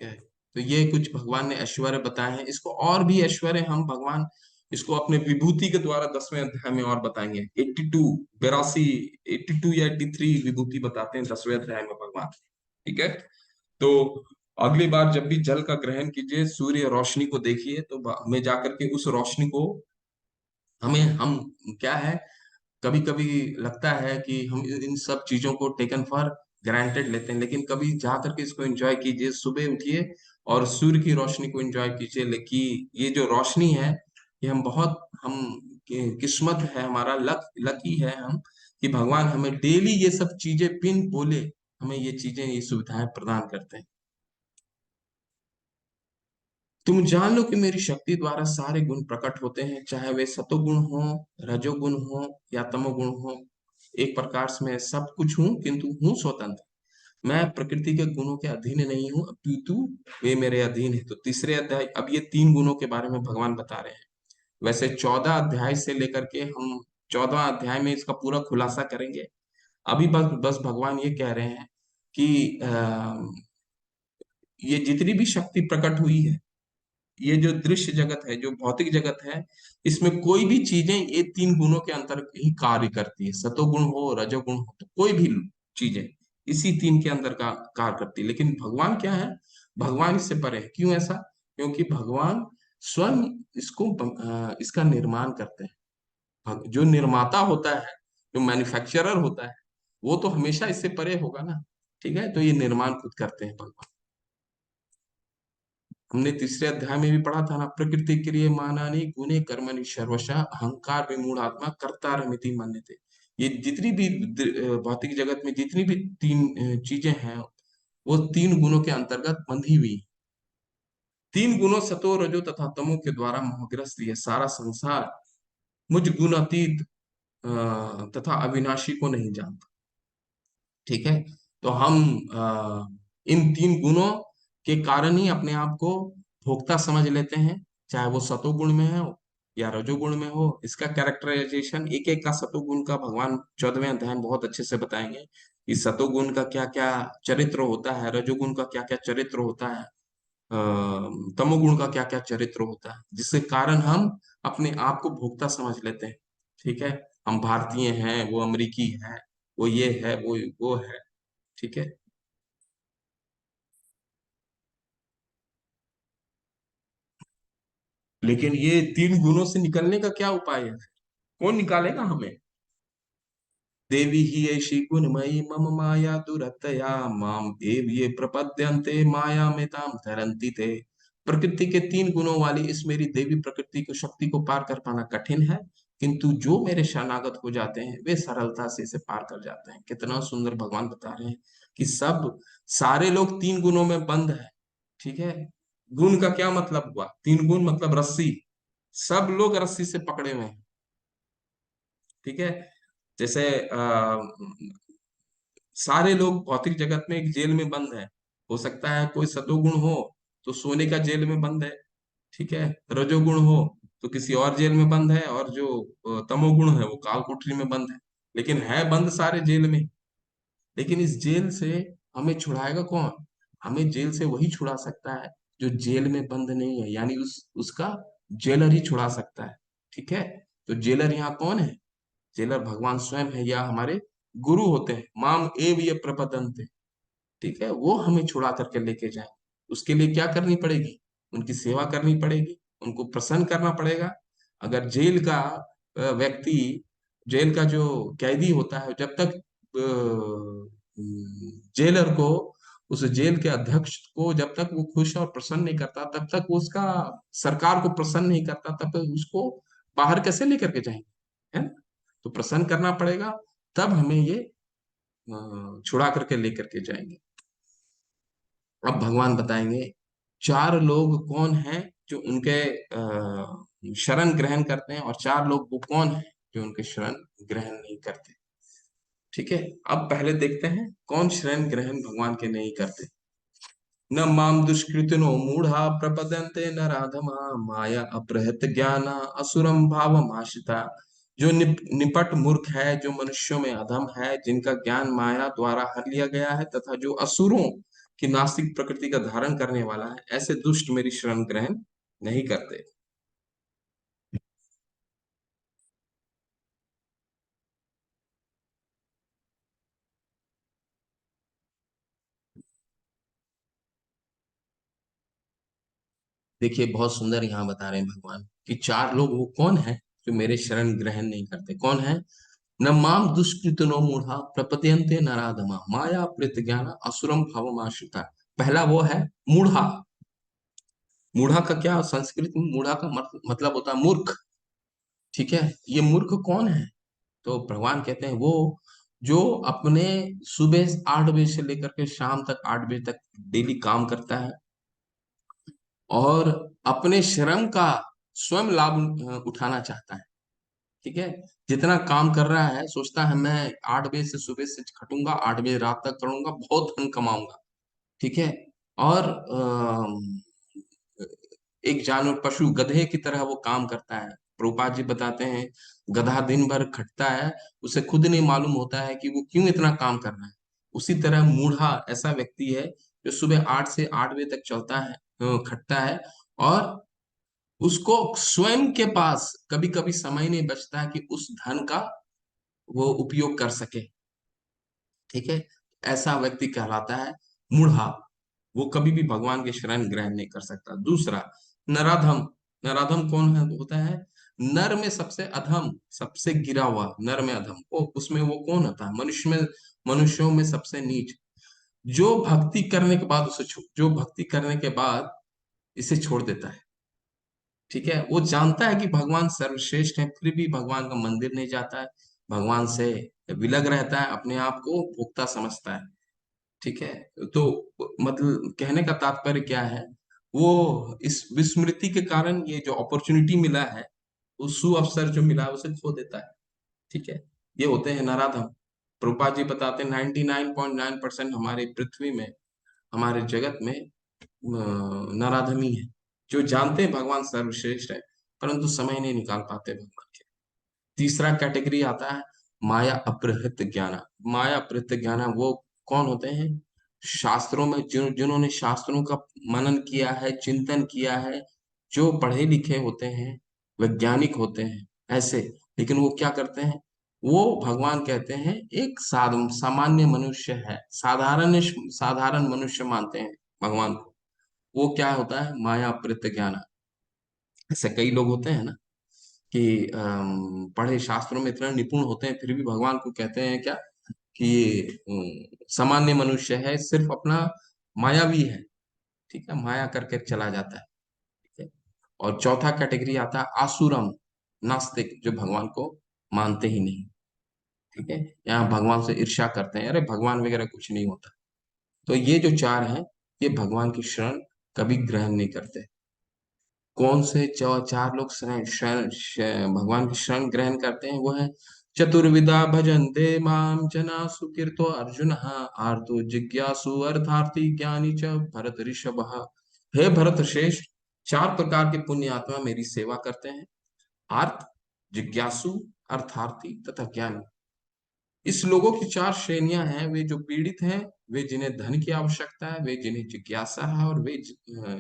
है। तो ये कुछ भगवान ने ऐश्वर्य बताए हैं। इसको और भी ऐश्वर्य हम भगवान, इसको अपने विभूति के द्वारा 10वें अध्याय में और बताएंगे। 82, 82, 82 या 83 विभूति बताते हैं 10वें अध्याय में भगवान। ठीक है। तो अगली बार जब भी जल का ग्रहण कीजिए, सूर्य रोशनी को देखिए, तो हमें जाकर के उस रोशनी को, हमें, हम क्या है, कभी कभी लगता है कि हम इन सब चीजों को टेकन फॉर ग्रांटेड लेते हैं, लेकिन कभी जा करके इसको एंजॉय कीजिए। सुबह उठिए और सूर्य की रोशनी को एंजॉय कीजिए। लेकिन ये जो रोशनी है, ये हम बहुत, हम किस्मत है हमारा, लकी है हम, कि भगवान हमें डेली ये सब चीजें बिन बोले, हमें ये चीजें, ये सुविधाएं प्रदान करते हैं। तुम जान लो कि मेरी शक्ति द्वारा सारे गुण प्रकट होते हैं, चाहे वे सतोगुण हो, रजोगुण हो या तमोगुण हो। एक प्रकार से मैं सब कुछ हूँ, किंतु हूँ स्वतंत्र। मैं प्रकृति के गुणों के अधीन नहीं हूँ, अपितु वे मेरे अधीन है। तो तीसरे अध्याय, अब ये 3 गुणों के बारे में भगवान बता रहे हैं। वैसे 14 अध्याय से लेकर के हम 14 अध्याय में इसका पूरा खुलासा करेंगे। अभी बस बस भगवान ये कह रहे हैं कि ये जितनी भी शक्ति प्रकट हुई है, ये जो दृश्य जगत है, जो भौतिक जगत है, इसमें कोई भी चीजें ये 3 गुणों के अंतर ही कार्य करती है। सतोगुण हो, रजोगुण हो, तो कोई भी चीजें इसी 3 के अंदर का कार्य करती है। लेकिन भगवान क्या है, भगवान इससे परे है। क्यों ऐसा? क्योंकि भगवान स्वयं इसको, इसका निर्माण करते हैं। जो निर्माता होता है, जो मैन्युफैक्चरर होता है, वो तो हमेशा इससे परे होगा ना। ठीक है। तो ये निर्माण खुद करते हैं भगवान। हमने तीसरे अध्याय में भी पढ़ा था ना, प्रकृति क्रियमाणानि गुणे कर्मणि सर्वशः अहंकार विमूढ़ आत्मा कर्ता रमिति मन्यते। ये जितनी भी भौतिक जगत में जितनी भी 3 चीजें हैं, वो 3 गुणों के अंतर्गत बंधी हुई। 3 गुणों सतो रजो तथा तमो के द्वारा मोहग्रस्त ये सारा संसार मुझ गुण अतीत तथा अविनाशी को नहीं जानता। ठीक है। तो हम इन तीन गुणों के कारण ही अपने आप को भोक्ता समझ लेते हैं, चाहे वो सतोगुण में हो या रजोगुण में हो। इसका कैरेक्टराइजेशन एक एक का सतोगुण का भगवान 14वें अध्याय में बहुत अच्छे से बताएंगे कि सतोगुण का क्या क्या चरित्र होता है, रजोगुण का क्या क्या चरित्र होता है, तमोगुण का क्या क्या चरित्र होता है, जिसके कारण हम अपने आप को भोक्ता समझ लेते हैं। ठीक है, हम भारतीय हैं, वो अमेरिकी है, वो ये है, वो है। ठीक है। लेकिन ये तीन गुणों से निकलने का क्या उपाय है? कौन निकालेगा हमें? देवी ही ऐशी गुणमयी मम माया दुरतया माम एव ये प्रपद्यन्ते माया में ताम तरंती थे। प्रकृति के तीन गुणों वाली इस मेरी देवी प्रकृति को, शक्ति को पार कर पाना कठिन है, किंतु जो मेरे शरणागत हो जाते हैं वे सरलता से इसे पार कर जाते हैं। कितना सुंदर भगवान बता रहे हैं कि सब सारे लोग तीन गुणों में बंद है। ठीक है। गुण का क्या मतलब हुआ? तीन गुण मतलब रस्सी। सब लोग रस्सी से पकड़े हुए हैं। ठीक है। जैसे सारे लोग भौतिक जगत में एक जेल में बंद है। हो सकता है कोई सतोगुण हो तो सोने का जेल में बंद है। ठीक है। रजोगुण हो तो किसी और जेल में बंद है, और जो तमोगुण है वो काल कोठरी में बंद है। लेकिन है बंद सारे जेल में। लेकिन इस जेल से हमें छुड़ाएगा कौन? हमें जेल से वही छुड़ा सकता है जो जेल में बंद नहीं है, यानी उसका जेलर ही छुड़ा सकता है। ठीक है। तो जेलर यहाँ कौन है? जेलर भगवान स्वयं है, या हमारे गुरु होते हैं। माम एव ये प्रपतंते। ठीक है, वो हमें छुड़ा करके लेके जाए। उसके लिए क्या करनी पड़ेगी? उनकी सेवा करनी पड़ेगी, उनको प्रसन्न करना पड़ेगा। अगर जेल का व्यक्ति, जेल का जो कैदी होता है, जब तक जेलर को, उस जेल के अध्यक्ष को जब तक वो खुश और प्रसन्न नहीं करता, तब तक वो उसका सरकार को प्रसन्न नहीं करता, तब तक उसको बाहर कैसे लेकर के जाएंगे? है ना? तो प्रसन्न करना पड़ेगा, तब हमें ये छुड़ा करके लेकर के जाएंगे। अब भगवान बताएंगे चार लोग कौन हैं जो उनके शरण ग्रहण करते हैं, और चार लोग वो कौन हैं जो उनके शरण ग्रहण नहीं करते। ठीक है। अब पहले देखते हैं कौन शरण ग्रहण भगवान के नहीं करते। न माम दुष्कृतिनो मूढ़ा प्रपद्यन्ते न राधमा माया अपहृत ज्ञान असुरम भावमाश्रिता। जो निपट मूर्ख है, जो मनुष्यों में अधम है, जिनका ज्ञान माया द्वारा हर लिया गया है, तथा जो असुरों की नास्तिक प्रकृति का धारण करने वाला है, ऐसे दुष्ट मेरी शरण ग्रहण नहीं करते। देखिए बहुत सुंदर यहाँ बता रहे हैं भगवान कि चार लोग वो कौन है जो मेरे शरण ग्रहण नहीं करते। कौन है? न माम दुष्कृतनो मूढ़ा प्रपद्यन्ते नराधमा माया प्रीत ज्ञान असुरम भावमाश्रिता। पहला वो है मूढ़ा। मूढ़ा का क्या संस्कृत में मूढ़ा का मतलब होता है मूर्ख। ठीक है। ये मूर्ख कौन है? तो भगवान कहते हैं वो जो अपने सुबह 8 बजे से लेकर के शाम तक 8 बजे तक डेली काम करता है, और अपने श्रम का स्वयं लाभ उठाना चाहता है। ठीक है। जितना काम कर रहा है, सोचता है मैं 8 बजे से सुबह से खटूंगा, 8 बजे रात तक करूंगा, बहुत धन कमाऊंगा। ठीक है। और एक जानवर, पशु, गधे की तरह वो काम करता है। प्रभुपाद जी बताते हैं गधा दिन भर खटता है, उसे खुद नहीं मालूम होता है कि वो क्यों इतना काम कर रहा है। उसी तरह मूढ़ा ऐसा व्यक्ति है जो सुबह 8 से 8 बजे तक चलता है, खटता है, और उसको स्वयं के पास कभी कभी समय नहीं बचता है कि उस धन का वो उपयोग कर सके। ठीक है। ऐसा व्यक्ति कहलाता है मूढ़ा। वो कभी भी भगवान के शरण ग्रहण नहीं कर सकता। दूसरा, नराधम। नराधम कौन है? होता है नर में सबसे अधम, सबसे गिरा हुआ। नर में अधम, वो उसमें वो कौन होता है? मनुष्य में, मनुष्यों में सबसे नीच। जो भक्ति करने के बाद जो भक्ति करने के बाद इसे छोड़ देता है। ठीक है। वो जानता है कि भगवान सर्वश्रेष्ठ है, फिर भी भगवान का मंदिर नहीं जाता है, भगवान से विलग रहता है, अपने आप को भोक्ता समझता है। ठीक है। तो मतलब कहने का तात्पर्य क्या है? वो इस विस्मृति के कारण ये जो अपॉर्चुनिटी मिला है, उस सु अवसर जो मिला है, उसे खो देता है। ठीक है। ये होते हैं नराधम। प्रभुपाद जी बताते हैं 99.9% हमारे पृथ्वी में, हमारे जगत में नराधमी है, जो जानते हैं भगवान सर्वश्रेष्ठ है, परंतु समय नहीं निकाल पाते भगवान के। तीसरा कैटेगरी आता है माया अपहृत ज्ञान। माया अपहृत ज्ञान वो कौन होते हैं? शास्त्रों में जिन्होंने शास्त्रों का मनन किया है, चिंतन किया है, जो पढ़े लिखे होते हैं, वैज्ञानिक होते हैं ऐसे, लेकिन वो क्या करते हैं? वो भगवान कहते हैं एक सामान्य मनुष्य है, साधारण मनुष्य मानते हैं भगवान को। वो क्या होता है? माया अपहृत ज्ञान। ऐसे कई लोग होते हैं ना कि पढ़े शास्त्रों में इतना निपुण होते हैं, फिर भी भगवान को कहते हैं क्या कि ये सामान्य मनुष्य है, सिर्फ अपना मायावी है, ठीक है, माया करके चला जाता है, ठीक है। और चौथा कैटेगरी आता है आसुरम, नास्तिक, जो भगवान को मानते ही नहीं, ठीक है, यहाँ भगवान से ईर्ष्या करते हैं, अरे भगवान वगैरह कुछ नहीं होता। तो ये जो चार हैं, ये भगवान की शरण कभी ग्रहण नहीं करते। कौन से चार लोग भगवान की शरण ग्रहण करते हैं? वो है चतुर्विधा भजन्ते माम जना सुकीर्तो अर्जुन आर्तो जिज्ञासु अर्थार्थी ज्ञानी च भरत ऋषभ। हे भरत श्रेष्ठ, चार प्रकार के पुण्य आत्मा मेरी सेवा करते हैं, आर्त, जिज्ञासु, अर्थार्थी तथा ज्ञानी। इस लोगों की चार श्रेणियां हैं, वे जो पीड़ित हैं, वे जिन्हें धन की आवश्यकता है, वे जिन्हें जिज्ञासा है, और वे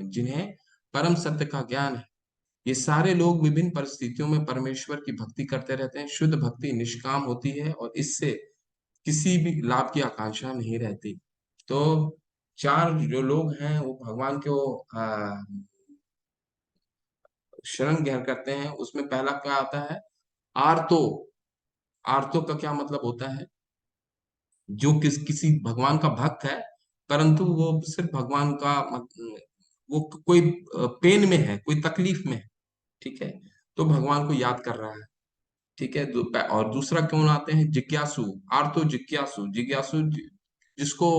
जिन्हें परम सत्य का ज्ञान है। ये सारे लोग विभिन्न परिस्थितियों में परमेश्वर की भक्ति करते रहते हैं। शुद्ध भक्ति निष्काम होती है और इससे किसी भी लाभ की आकांक्षा नहीं रहती। तो चार जो लोग हैं वो भगवान को शरण ग्रहण करते हैं। उसमें पहला क्या आता है? आर्तो। आर्तो का क्या मतलब होता है? जो किसी भगवान का भक्त है, परंतु वो सिर्फ भगवान का वो कोई पेन में है, कोई तकलीफ में है, ठीक है, तो भगवान को याद कर रहा है, ठीक है। और दूसरा कौन आते हैं? जिज्ञासु। आर्तो जिज्ञासु, जिसको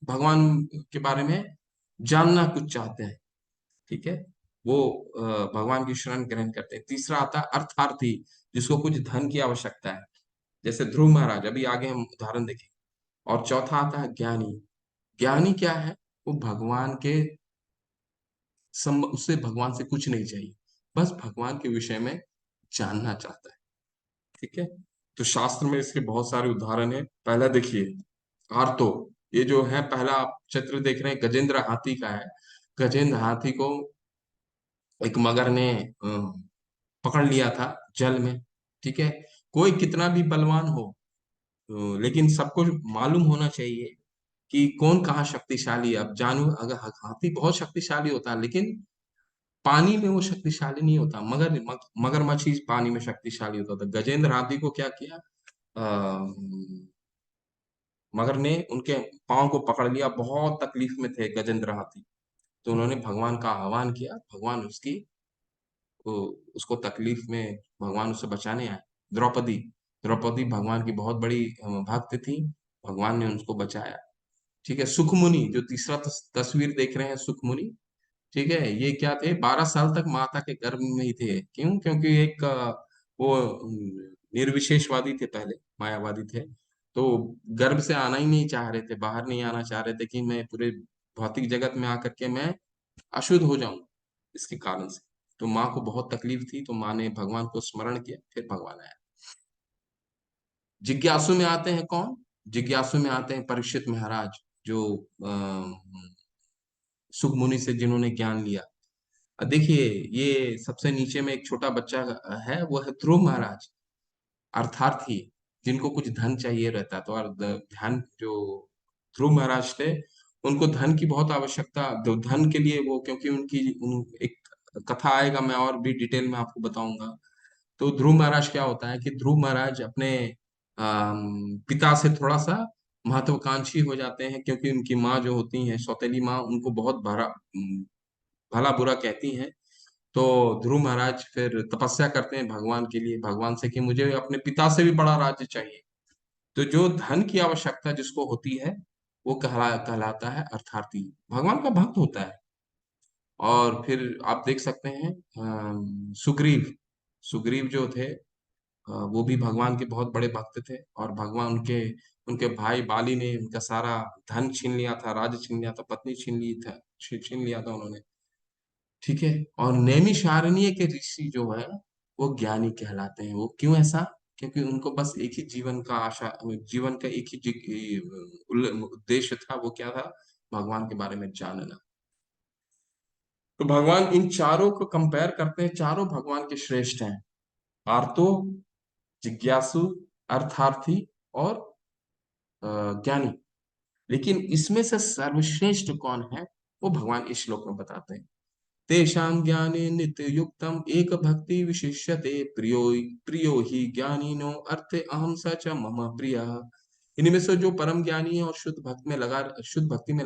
भगवान के बारे में जानना कुछ चाहते हैं, ठीक है, वो भगवान की शरण ग्रहण करते हैं। तीसरा आता है अर्थार्थी, जिसको कुछ धन की आवश्यकता है, जैसे ध्रुव महाराज, अभी आगे हम उदाहरण देखेंगे। और चौथा आता है ज्ञानी। ज्ञानी क्या है? वो भगवान के उससे भगवान से कुछ नहीं चाहिए, बस भगवान के विषय में जानना चाहता है, ठीक है। तो शास्त्र में इसके बहुत सारे उदाहरण है। पहला देखिए, आर्तो, ये जो है पहला आप चित्र देख रहे हैं, गजेंद्र हाथी का है। गजेंद्र हाथी को एक मगर ने पकड़ लिया था जल में, ठीक है। कोई कितना भी बलवान हो, लेकिन सबको मालूम होना चाहिए कि कौन कहाँ शक्तिशाली है। अब जानवर, अगर हाथी बहुत शक्तिशाली होता है, लेकिन पानी में वो शक्तिशाली नहीं होता। मगरमच्छ ही पानी में शक्तिशाली होता था। गजेंद्र हाथी को क्या किया? मगर ने उनके पाँव को पकड़ लिया, बहुत तकलीफ में थे गजेंद्र हाथी। तो उन्होंने भगवान का आह्वान किया, भगवान वो, उसको तकलीफ में भगवान उसे बचाने आए। द्रौपदी, द्रौपदी भगवान की बहुत बड़ी भक्त थी, भगवान ने उनको बचाया, ठीक है। सुखमुनि, जो तीसरा तस्वीर देख रहे हैं, सुखमुनि, ठीक है, ये क्या थे? 12 साल तक माता के गर्भ में ही थे। क्यों? क्योंकि एक वो निर्विशेषवादी थे, पहले मायावादी थे, तो गर्भ से आना ही नहीं चाह रहे थे, बाहर नहीं आना चाह रहे थे कि मैं पूरे भौतिक जगत में आकर के मैं अशुद्ध हो जाऊं, इसके कारण से। तो माँ को बहुत तकलीफ थी, तो माँ ने भगवान को स्मरण किया, फिर भगवान आया। जिज्ञासु में आते हैं कौन? जिज्ञासु में आते हैं परीक्षित महाराज, जो सुखमुनि से जिन्होंने ज्ञान लिया। देखिए, ये सबसे नीचे में एक छोटा बच्चा है, वो है ध्रुव महाराज, अर्थार्थी, जिनको कुछ धन चाहिए रहता। तो और ध्यान जो ध्रुव महाराज थे, उनको धन की बहुत आवश्यकता, तो धन के लिए वो, क्योंकि एक कथा आएगा, मैं और भी डिटेल में आपको बताऊंगा। तो ध्रुव महाराज क्या होता है कि ध्रुव महाराज अपने पिता से थोड़ा सा महत्वाकांक्षी हो जाते हैं, क्योंकि उनकी माँ जो होती है, सौतेली माँ, उनको बहुत भला बुरा कहती हैं। तो ध्रुव महाराज फिर तपस्या करते हैं भगवान के लिए, भगवान से कि मुझे अपने पिता से भी बड़ा राज्य चाहिए। तो जो धन की आवश्यकता जिसको होती है, वो कहलाता है अर्थार्थी, भगवान का भक्त होता है। और फिर आप देख सकते हैं सुग्रीव, सुग्रीव जो थे, वो भी भगवान के बहुत बड़े भक्त थे, और भगवान उनके उनके भाई बाली ने उनका सारा धन छीन लिया था, राज्य छीन लिया था, पत्नी छीन ली था, छीन लिया था उन्होंने। ठीक है। और नैमिषारण्य के ऋषि जो है वो ज्ञानी कहलाते हैं। वो क्यों ऐसा? क्योंकि उनको बस एक ही जीवन का आशा, जीवन का एक ही उद्देश्य था। वो क्या था? भगवान के बारे में जानना। तो भगवान इन चारों को कंपेयर करते हैं, चारों भगवान के श्रेष्ठ हैं। आर्तो, जिज्ञासु, अर्थार्थी और ज्ञानी। लेकिन इसमें से सर्वश्रेष्ठ कौन है, वो भगवान इस श्लोक में बताते हैं। तेषां ज्ञाने नित्य युक्तम एक भक्ति विशिष्यते प्रियो प्रियो ही ज्ञानिनो अर्थे अहम स च मम प्रियः। इनमें से जो परम ज्ञानी है और शुद्ध भक्ति में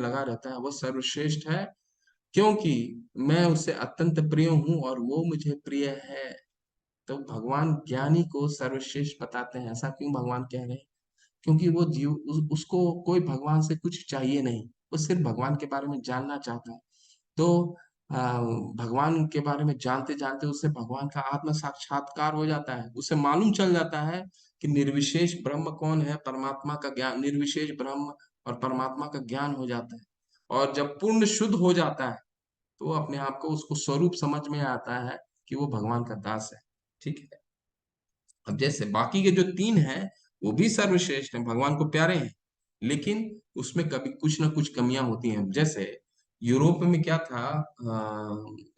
लगा रहता है, वो सर्वश्रेष्ठ है, क्योंकि मैं उससे अत्यंत प्रिय हूँ और वो मुझे प्रिय है। तो भगवान ज्ञानी को सर्वश्रेष्ठ बताते हैं। ऐसा क्यों भगवान कह रहे हैं? क्योंकि वो उसको कोई भगवान से कुछ चाहिए नहीं, वो सिर्फ भगवान के बारे में जानना चाहता है। तो भगवान के बारे में जानते जानते उससे भगवान का आत्म साक्षात्कार हो जाता है। उसे मालूम चल जाता है कि निर्विशेष ब्रह्म कौन है, परमात्मा का ज्ञान, निर्विशेष ब्रह्म और परमात्मा का ज्ञान हो जाता है। और जब पूर्ण शुद्ध हो जाता है, तो वो अपने आप को, उसको स्वरूप समझ में आता है कि वो भगवान का दास है। ठीक है। अब जैसे बाकी के जो तीन हैं, वो भी सर्वश्रेष्ठ हैं, भगवान को प्यारे हैं, लेकिन उसमें कभी कुछ ना कुछ कमियां होती हैं। जैसे यूरोप में क्या था,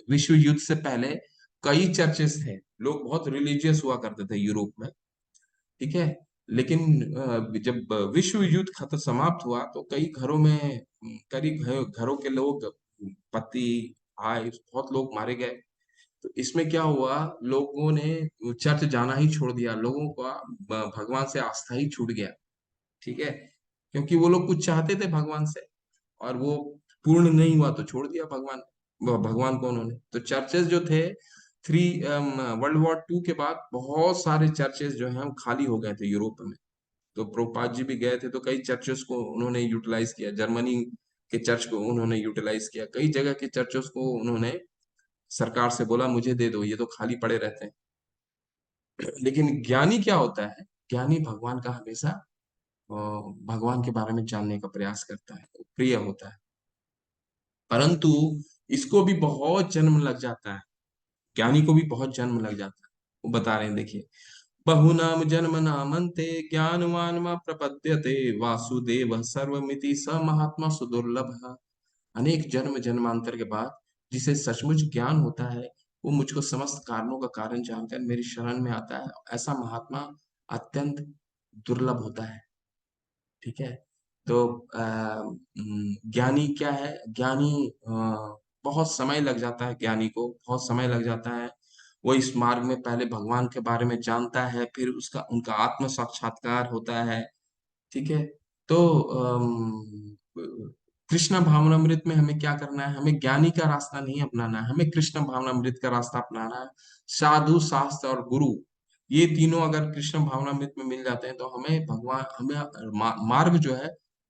विश्व युद्ध से पहले कई चर्चेस थे, लोग बहुत रिलीजियस हुआ करते थे यूरोप में। ठीक है। लेकिन जब विश्व युद्ध खत्म समाप्त हुआ, तो कई घरों में, कई घरों के लोग, पति, भाई, बहुत लोग मारे गए। तो इसमें क्या हुआ, लोगों ने चर्च जाना ही छोड़ दिया, लोगों का भगवान से आस्था ही छूट गया। ठीक है। क्योंकि वो लोग कुछ चाहते थे भगवान से, और वो पूर्ण नहीं हुआ तो छोड़ दिया भगवान, भगवान को उन्होंने। तो चर्चेस जो थे, थ्री वर्ल्ड वॉर 2 के बाद बहुत सारे चर्चेस जो हैं वो खाली हो गए थे यूरोप में। तो प्रोपाद जी भी गए थे, तो कई चर्चेस को उन्होंने यूटिलाइज किया, जर्मनी के चर्च को उन्होंने यूटिलाइज किया, कई जगह के चर्चेस को उन्होंने सरकार से बोला मुझे दे दो, ये तो खाली पड़े रहते हैं। लेकिन ज्ञानी क्या होता है? ज्ञानी भगवान का हमेशा अ, भगवान के बारे में जानने का प्रयास करता है, प्रिय होता है। परंतु इसको भी बहुत जन्म लग जाता है, ज्ञानी को भी बहुत जन्म लग जाता है। वो बता रहे हैं, देखिए। बहुनाम जन्म नामन्ते ज्ञानवान मा प्रपद्यते वासुदेव सर्वमिति स महात्मा सुदुर्लभ। अनेक जन्म जन्मांतर के बाद जिसे सचमुच ज्ञान होता है, वो मुझको समस्त कारणों का कारण जानकर मेरी शरण में आता है। ऐसा महात्मा अत्यंत दुर्लभ होता है। ठीक है। तो ज्ञानी क्या है? ज्ञानी बहुत समय लग जाता है, ज्ञानी को बहुत समय लग जाता है। वो इस मार्ग में पहले भगवान के बारे में जानता है, फिर उसका उनका आत्म साक्षात्कार होता है। ठीक है। तो कृष्ण भावनामृत में हमें क्या करना है? हमें ज्ञानी का रास्ता नहीं अपनाना है, हमें कृष्ण भावनामृत का रास्ता अपनाना है। साधु, शास्त्र और गुरु, ये तीनों अगर कृष्ण भावनामृत में मिल जाते हैं, तो हमें भगवान, हमें मार्ग जो है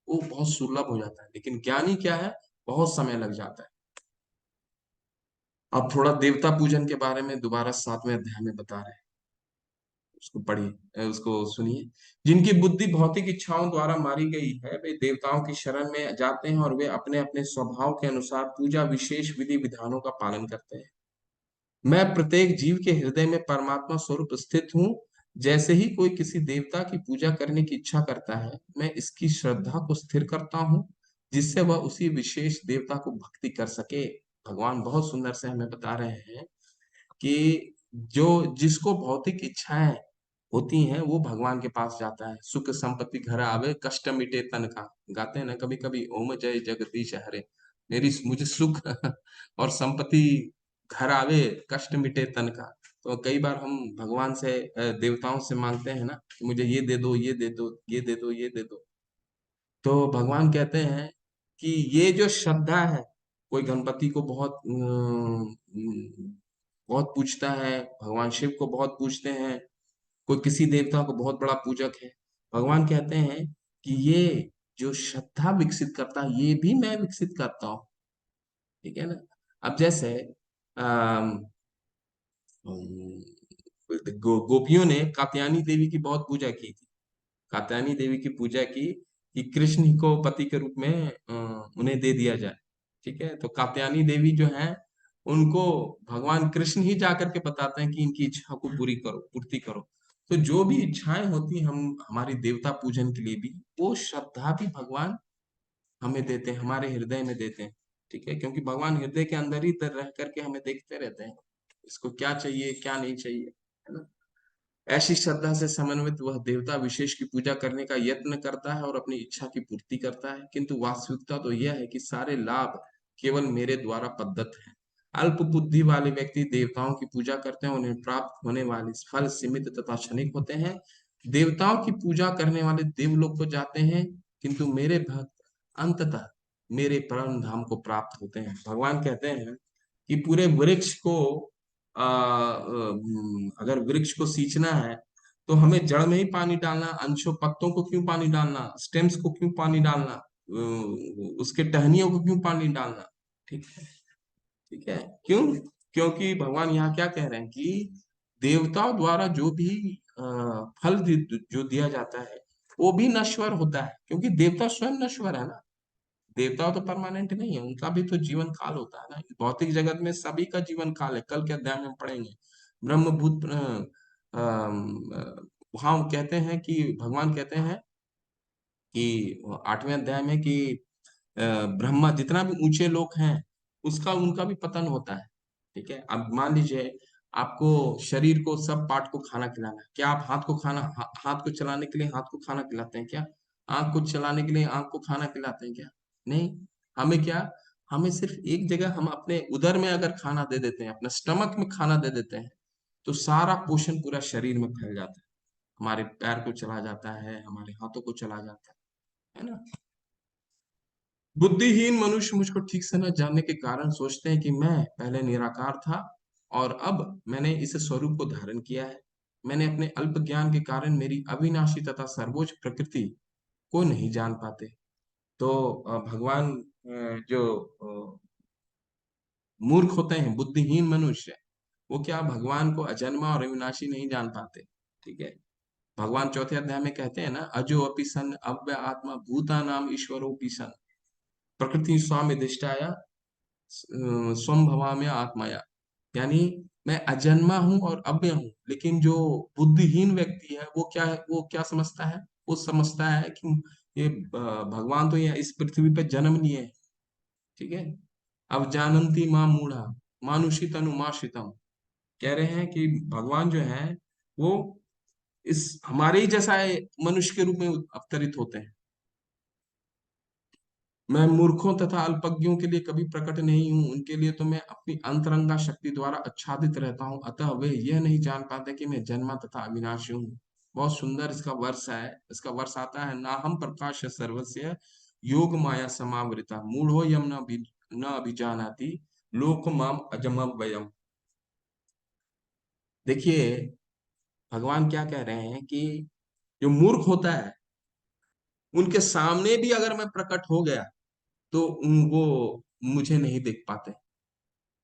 वो बहुत सुलभ हो जाता है। लेकिन ज्ञानी क्या है? बहुत समय लग जाता है। अब थोड़ा देवता पूजन के बारे में दोबारा 7वें अध्याय में बता रहे हैं, उसको पढ़िए, उसको सुनिए। जिनकी बुद्धि भौतिक इच्छाओं द्वारा मारी गई है, वे देवताओं की शरण में जाते हैं और वे अपने अपने स्वभाव के अनुसार पूजा विशेष विधि विधानों का पालन करते हैं। मैं प्रत्येक जीव के हृदय में परमात्मा स्वरूप स्थित हूँ। जैसे ही कोई किसी देवता की पूजा करने की इच्छा करता है, मैं इसकी श्रद्धा को स्थिर करता हूँ, जिससे वह उसी विशेष देवता को भक्ति कर सके। भगवान बहुत सुंदर से हमें बता रहे हैं कि जो जिसको भौतिक इच्छाएं होती हैं, वो भगवान के पास जाता है। सुख संपत्ति घर आवे, कष्ट मिटे तन का, गाते हैं ना कभी कभी, ओम जय जगदीश हरे। मेरी मुझे सुख और संपत्ति घर आवे, कष्ट मिटे तन का। तो कई बार हम भगवान से, देवताओं से मांगते हैं ना कि मुझे ये दे दो, ये दे दो, ये दे दो, ये दे दो। तो भगवान कहते हैं कि ये जो श्रद्धा है, कोई गणपति को बहुत पूजता है, भगवान शिव को बहुत पूजते हैं, कोई किसी देवता को बहुत बड़ा पूजक है। भगवान कहते हैं कि ये जो श्रद्धा विकसित करता है, ये भी मैं विकसित करता हूँ। ठीक है ना। अब जैसे अम, गोपियों ने कात्यायनी देवी की बहुत पूजा की थी। कात्यायनी देवी की पूजा की कि कृष्ण ही को पति के रूप में उन्हें दे दिया जाए। ठीक है, तो कात्यायनी देवी जो है उनको भगवान कृष्ण ही जाकर के बताते हैं कि इनकी इच्छा को पूरी करो, पूर्ति करो। तो जो भी इच्छाएं होती हैं हम हमारी देवता पूजन के लिए भी, वो श्रद्धा भी भगवान हमें देते हैं, हमारे हृदय में देते हैं। ठीक है, क्योंकि भगवान हृदय के अंदर ही रह करके हमें देखते रहते हैं, इसको क्या चाहिए क्या नहीं चाहिए, है ना। ऐसी श्रद्धा से समन्वित वह देवता विशेष की पूजा करने का यत्न करता है और अपनी इच्छा की पूर्ति करता है, किंतु वास्तविकता तो यह है कि सारे लाभ केवल मेरे द्वारा प्रदत्त है। अल्प बुद्धि वाले व्यक्ति देवताओं की पूजा करते हैं, उन्हें प्राप्त होने वाले फल सीमित तथा क्षणिक होते हैं। देवताओं की पूजा करने वाले देवलोक को जाते हैं, किंतु मेरे भक्त अंततः मेरे परम धाम को प्राप्त होते हैं। भगवान कहते हैं कि पूरे वृक्ष को अगर वृक्ष को सींचना है तो हमें जड़ में ही पानी डालना, अंशों पत्तों को क्यों पानी डालना, स्टेम्स को क्यों पानी डालना, उसके टहनियों को क्यों पानी डालना। ठीक है, ठीक है। क्यों? क्योंकि भगवान यहाँ क्या कह रहे हैं कि देवताओं द्वारा जो भी फल जो दिया जाता है वो भी नश्वर होता है, क्योंकि देवता स्वयं नश्वर है ना। देवता तो परमानेंट नहीं है, उनका भी तो जीवन काल होता है ना। भौतिक जगत में सभी का जीवन काल है, कल के अध्याय में हम पढ़ेंगे। ब्रह्मभूत वहां कहते हैं कि भगवान कहते हैं कि 8वें अध्याय में कि अ, ब्रह्मा जितना भी ऊंचे लोग हैं उसका उनका भी पतन होता है। ठीक है, अब मान लीजिए आपको शरीर को सब पार्ट को खाना खिलाना है, क्या आप हाथ को हाथ को चलाने के लिए हाथ को खाना खिलाते हैं क्या? आंख को चलाने के लिए आंख को खाना खिलाते हैं क्या? नहीं। हमें क्या, हमें सिर्फ एक जगह हम अपने उदर में अगर खाना दे देते हैं, अपने स्टमक में खाना दे देते हैं, तो सारा पोषण पूरा शरीर में फैल जाता है। हमारे पैर को चला जाता है, हमारे हाथों को चला जाता है ना। बुद्धिहीन मनुष्य मुझको ठीक से न जानने के कारण सोचते हैं कि मैं पहले निराकार था और अब मैंने इस स्वरूप को धारण किया है। मैंने अपने अल्प ज्ञान के कारण मेरी अविनाशी तथा सर्वोच्च प्रकृति को नहीं जान पाते। तो भगवान जो मूर्ख होते हैं, बुद्धिहीन मनुष्य, वो क्या भगवान को अजन्मा और अविनाशी नहीं जान पाते। ठीक है, भगवान चौथे अध्याय में कहते हैं ना, अजो अपि सन अव्य आत्मा भूता नाम ईश्वरोपि सन प्रकृति स्वामी अधिष्ठाया स्वम भवाम्य आत्माया। यानी मैं अजन्मा हूं और अव्यय हूं, लेकिन जो बुद्धिहीन व्यक्ति है वो क्या है, वो क्या समझता है, वो समझता है कि ये भगवान तो ये इस पृथ्वी पे जन्म लिए है। ठीक है, अब जानंती माँ मूढ़ा मानुषी तनुमाश्रितम, कह रहे हैं कि भगवान जो है वो इस हमारे ही जैसा मनुष्य के रूप में अवतरित होते हैं। मैं मूर्खों तथा अल्पज्ञों के लिए कभी प्रकट नहीं हूं, उनके लिए तो मैं अपनी अंतरंगा शक्ति द्वारा आच्छादित रहता हूं, अतः वे यह नहीं जान पाते कि मैं जन्मा तथा अविनाशी हूँ। बहुत सुंदर इसका वर्ष है। इसका वर्ष आता है, ना हम प्रकाश सर्वस्य योग माया समावृता मूढ़ो यम न अभिजानाति लोक माम अजमम वयम। देखिए भगवान क्या कह रहे हैं कि जो मूर्ख होता है उनके सामने भी अगर मैं प्रकट हो गया तो वो मुझे नहीं देख पाते।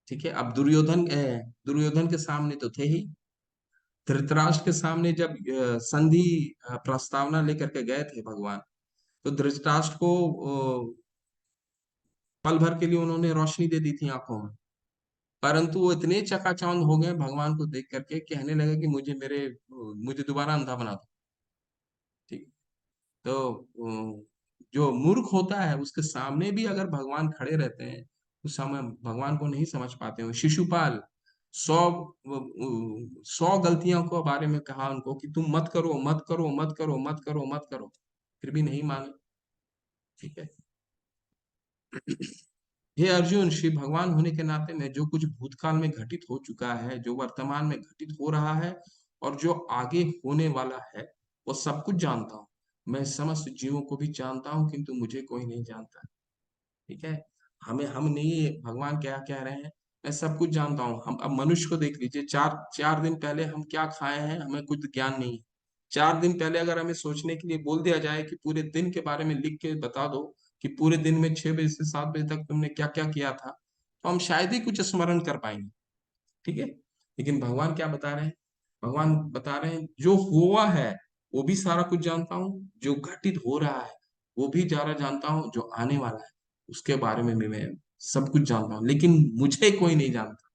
ठीक है, अब दुर्योधन के सामने तो थे ही। धृतराष्ट्र के सामने जब संधि प्रस्तावना लेकर के गए थे भगवान, तो धृतराष्ट्र को पल भर के लिए उन्होंने रोशनी दे दी थी आंखों में, परंतु वो इतने चकाचौंध हो गए भगवान को देख करके, कहने लगे कि मुझे दोबारा अंधा बना दो। ठीक, तो जो मूर्ख होता है उसके सामने भी अगर भगवान खड़े रहते हैं उस समय भगवान को नहीं समझ पाते हो। शिशुपाल 100 गलतियों को बारे में कहा उनको कि तुम मत करो मत करो मत करो मत करो मत करो, फिर भी नहीं माने। ठीक है, हे अर्जुन, श्री भगवान होने के नाते मैं जो कुछ भूतकाल में घटित हो चुका है, जो वर्तमान में घटित हो रहा है और जो आगे होने वाला है, वो सब कुछ जानता हूँ। मैं समस्त जीवों को भी जानता हूँ, किंतु मुझे कोई नहीं जानता। ठीक है, हम नहीं, भगवान क्या कह रहे हैं, मैं सब कुछ जानता हूँ। हम अब मनुष्य को देख लीजिए, चार चार दिन पहले हम क्या खाए हैं हमें कुछ ज्ञान नहीं। 4 दिन पहले अगर हमें सोचने के लिए बोल दिया जाए कि पूरे दिन के बारे में लिख के बता दो कि पूरे दिन में 6 बजे से 7 बजे तक तुमने क्या क्या किया था, तो हम शायद ही कुछ स्मरण कर पाएंगे। ठीक है, लेकिन भगवान क्या बता रहे हैं, भगवान बता रहे हैं जो हुआ है वो भी सारा कुछ जानता हूँ, जो घटित हो रहा है वो भी ज्यादा जानता हूँ, जो आने वाला है उसके बारे में भी मैं सब कुछ जानता हूँ, लेकिन मुझे कोई नहीं जानता।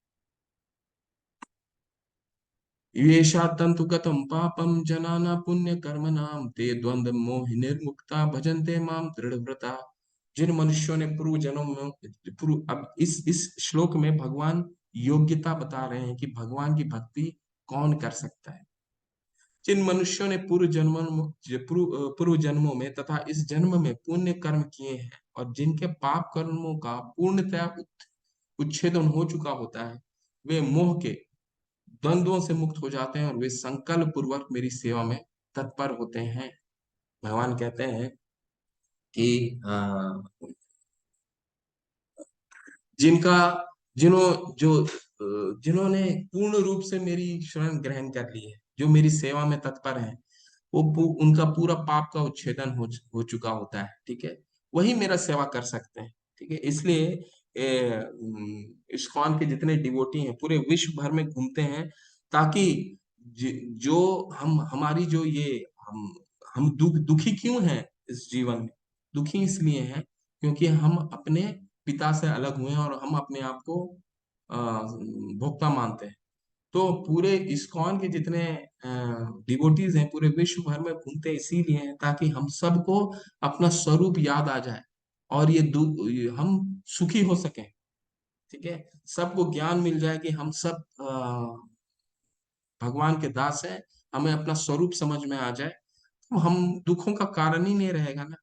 येषा तंतुगतं पापं जनाना पुण्य कर्मणाम ते द्वंद्व मोहिनीर्मुक्ता भजन्ते माम दृढ़व्रता। जिन मनुष्यों ने पूर्व जन्म में अब इस श्लोक में भगवान योग्यता बता रहे हैं कि भगवान की भक्ति कौन कर सकता है। जिन मनुष्यों ने पूर्व जन्मों में तथा इस जन्म में पुण्य कर्म किए हैं और जिनके पाप कर्मों का पूर्णतया उच्छेदन हो चुका होता है, वे मोह के द्वंद्वों से मुक्त हो जाते हैं और वे संकल्प पूर्वक मेरी सेवा में तत्पर होते हैं। भगवान कहते हैं कि जिनका जिन्हों जो जिन्होंने पूर्ण रूप से मेरी शरण ग्रहण कर ली है, जो मेरी सेवा में तत्पर हैं, वो उनका पूरा पाप का उच्छेदन हो चुका होता है, ठीक है, वही मेरा सेवा कर सकते हैं। ठीक है, इसलिए इस्कॉन के जितने डिवोटी हैं पूरे विश्व भर में घूमते हैं, ताकि जो हम हमारी जो ये हम दुखी क्यों हैं इस जीवन में, दुखी इसलिए हैं क्योंकि हम अपने पिता से अलग हुए हैं और हम अपने आप को भोक्ता मानते हैं। तो पूरे इस्कॉन के जितने डिवोटीज हैं पूरे विश्व भर में घूमते इसीलिए हैं ताकि हम सबको अपना स्वरूप याद आ जाए और ये हम सुखी हो सकें। ठीक है, सबको ज्ञान मिल जाए कि हम सब भगवान के दास हैं, हमें अपना स्वरूप समझ में आ जाए, तो हम दुखों का कारण ही नहीं रहेगा ना।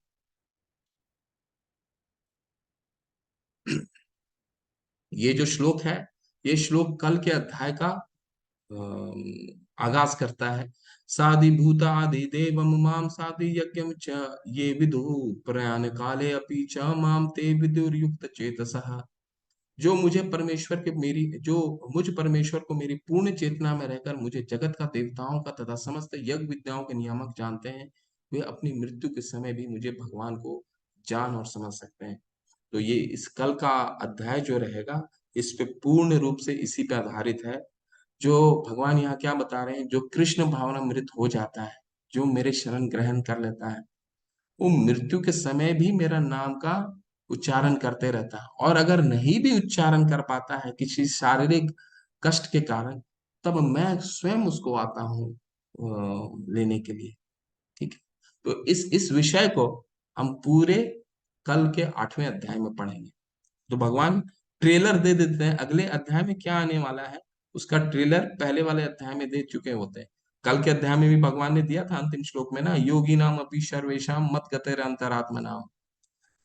ये जो श्लोक है, ये श्लोक कल के अध्याय का आगाज करता है। सादि भूतादि देवम माम सादि यज्ञम च ये विदु प्रयाण काले अपि च माम ते विदुर्युक्त चेतसः। जो मुझ परमेश्वर को मेरी पूर्ण चेतना में रहकर मुझे जगत का देवताओं का तथा समस्त यज्ञ विद्याओं के नियामक जानते हैं, वे अपनी मृत्यु के समय भी मुझे भगवान को जान और समझ सकते हैं। तो ये इस कल का अध्याय जो रहेगा, इस पे पूर्ण रूप से इसी पे आधारित है। जो भगवान यहाँ क्या बता रहे हैं, जो कृष्ण भावनामृत हो जाता है, जो मेरे शरण ग्रहण कर लेता है, वो मृत्यु के समय भी मेरा नाम का उच्चारण करते रहता है, और अगर नहीं भी उच्चारण कर पाता है किसी शारीरिक कष्ट के कारण, तब मैं स्वयं उसको आता हूँ लेने के लिए। ठीक है, तो इस विषय को हम पूरे कल के 8वें अध्याय में पढ़ेंगे। तो भगवान ट्रेलर दे देते हैं अगले अध्याय में क्या आने वाला है, उसका ट्रेलर पहले वाले अध्याय में दे चुके होते हैं। कल के अध्याय में भी भगवान ने दिया था अंतिम श्लोक में ना, योगी नाम अपि सर्वेशम मत गतेर अंतरात्मा नाम,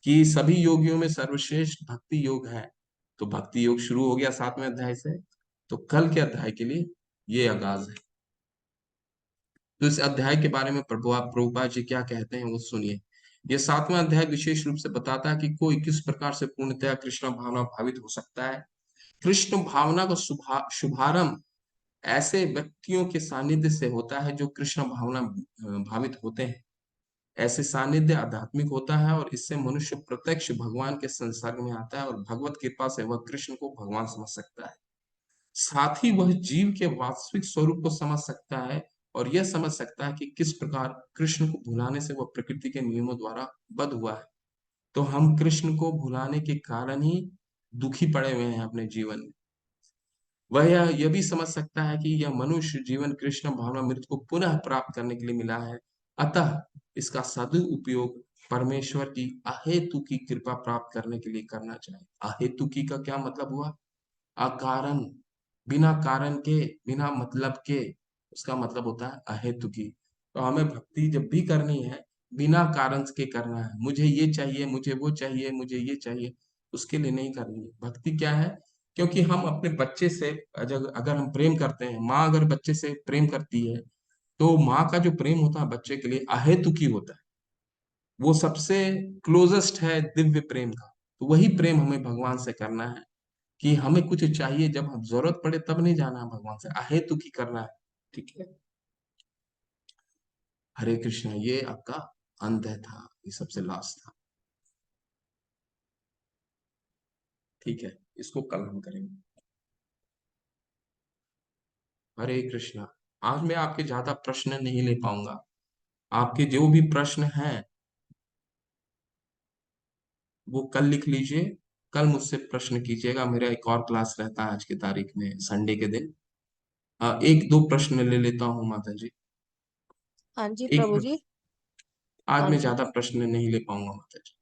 कि सभी योगियों में सर्वश्रेष्ठ भक्ति योग है। तो भक्ति योग शुरू हो गया 7वें अध्याय से, तो कल के अध्याय के लिए ये आगाज है। तो इस अध्याय के बारे में प्रभुपाद जी क्या कहते हैं वो सुनिए। ये 7वां अध्याय विशेष रूप से बताता है कि कोई किस प्रकार से पूर्णतया कृष्ण भावना भावित हो सकता है। कृष्ण भावना का शुभारंभ ऐसे व्यक्तियों के सानिध्य से होता है जो कृष्ण भावना भावित होते हैं। ऐसे सानिध्य आध्यात्मिक होता है और इससे मनुष्य प्रत्यक्ष भगवान के संसर्ग में आता है और भगवत कृपा से वह कृष्ण को भगवान समझ सकता है। साथ ही वह जीव के वास्तविक स्वरूप को समझ सकता है और यह समझ सकता है कि किस प्रकार कृष्ण को भुलाने से वह प्रकृति के नियमों द्वारा बद्ध हुआ है। तो हम कृष्ण को भुलाने के कारण ही दुखी पड़े हुए हैं अपने जीवन में। वह यह भी समझ सकता है कि यह मनुष्य जीवन कृष्ण भावनामृत को पुनः प्राप्त करने के लिए मिला है, अतः इसका सदुपयोग परमेश्वर की अहेतु की कृपा प्राप्त करने के लिए करना चाहिए। अहेतु की का क्या मतलब हुआ? अकारण, बिना कारण के, बिना मतलब के, उसका मतलब होता है अहेतुकी। तो हमें भक्ति जब भी करनी है, बिना कारण के करना है। मुझे ये चाहिए, मुझे वो चाहिए, मुझे ये चाहिए, उसके लिए नहीं करनी है। भक्ति क्या है? क्योंकि हम अपने बच्चे से अगर अगर हम प्रेम करते हैं, माँ अगर बच्चे से प्रेम करती है, तो माँ का जो प्रेम होता है बच्चे के लिए अहेतुकी होता है, वो सबसे क्लोजेस्ट है दिव्य प्रेम का। तो वही प्रेम हमें भगवान से करना है, कि हमें कुछ चाहिए जब हम जरूरत पड़े तब नहीं जाना है भगवान से, अहेतु की करना है। ठीक है, हरे कृष्णा। ये आपका अंत है था, ये सबसे लास्ट था। ठीक है, इसको कल हम करेंगे। हरे कृष्णा। आज मैं आपके ज्यादा प्रश्न नहीं ले पाऊंगा। आपके जो भी प्रश्न हैं वो कल लिख लीजिए। कल मुझसे प्रश्न कीजिएगा, मेरा एक और क्लास रहता है आज की तारीख में, संडे के दिन। एक दो प्रश्न ले लेता हूँ माता जी। हाँ जी एक, प्रभु जी। आज हाँ मैं जी। ज्यादा प्रश्न नहीं ले पाऊंगा माता जी,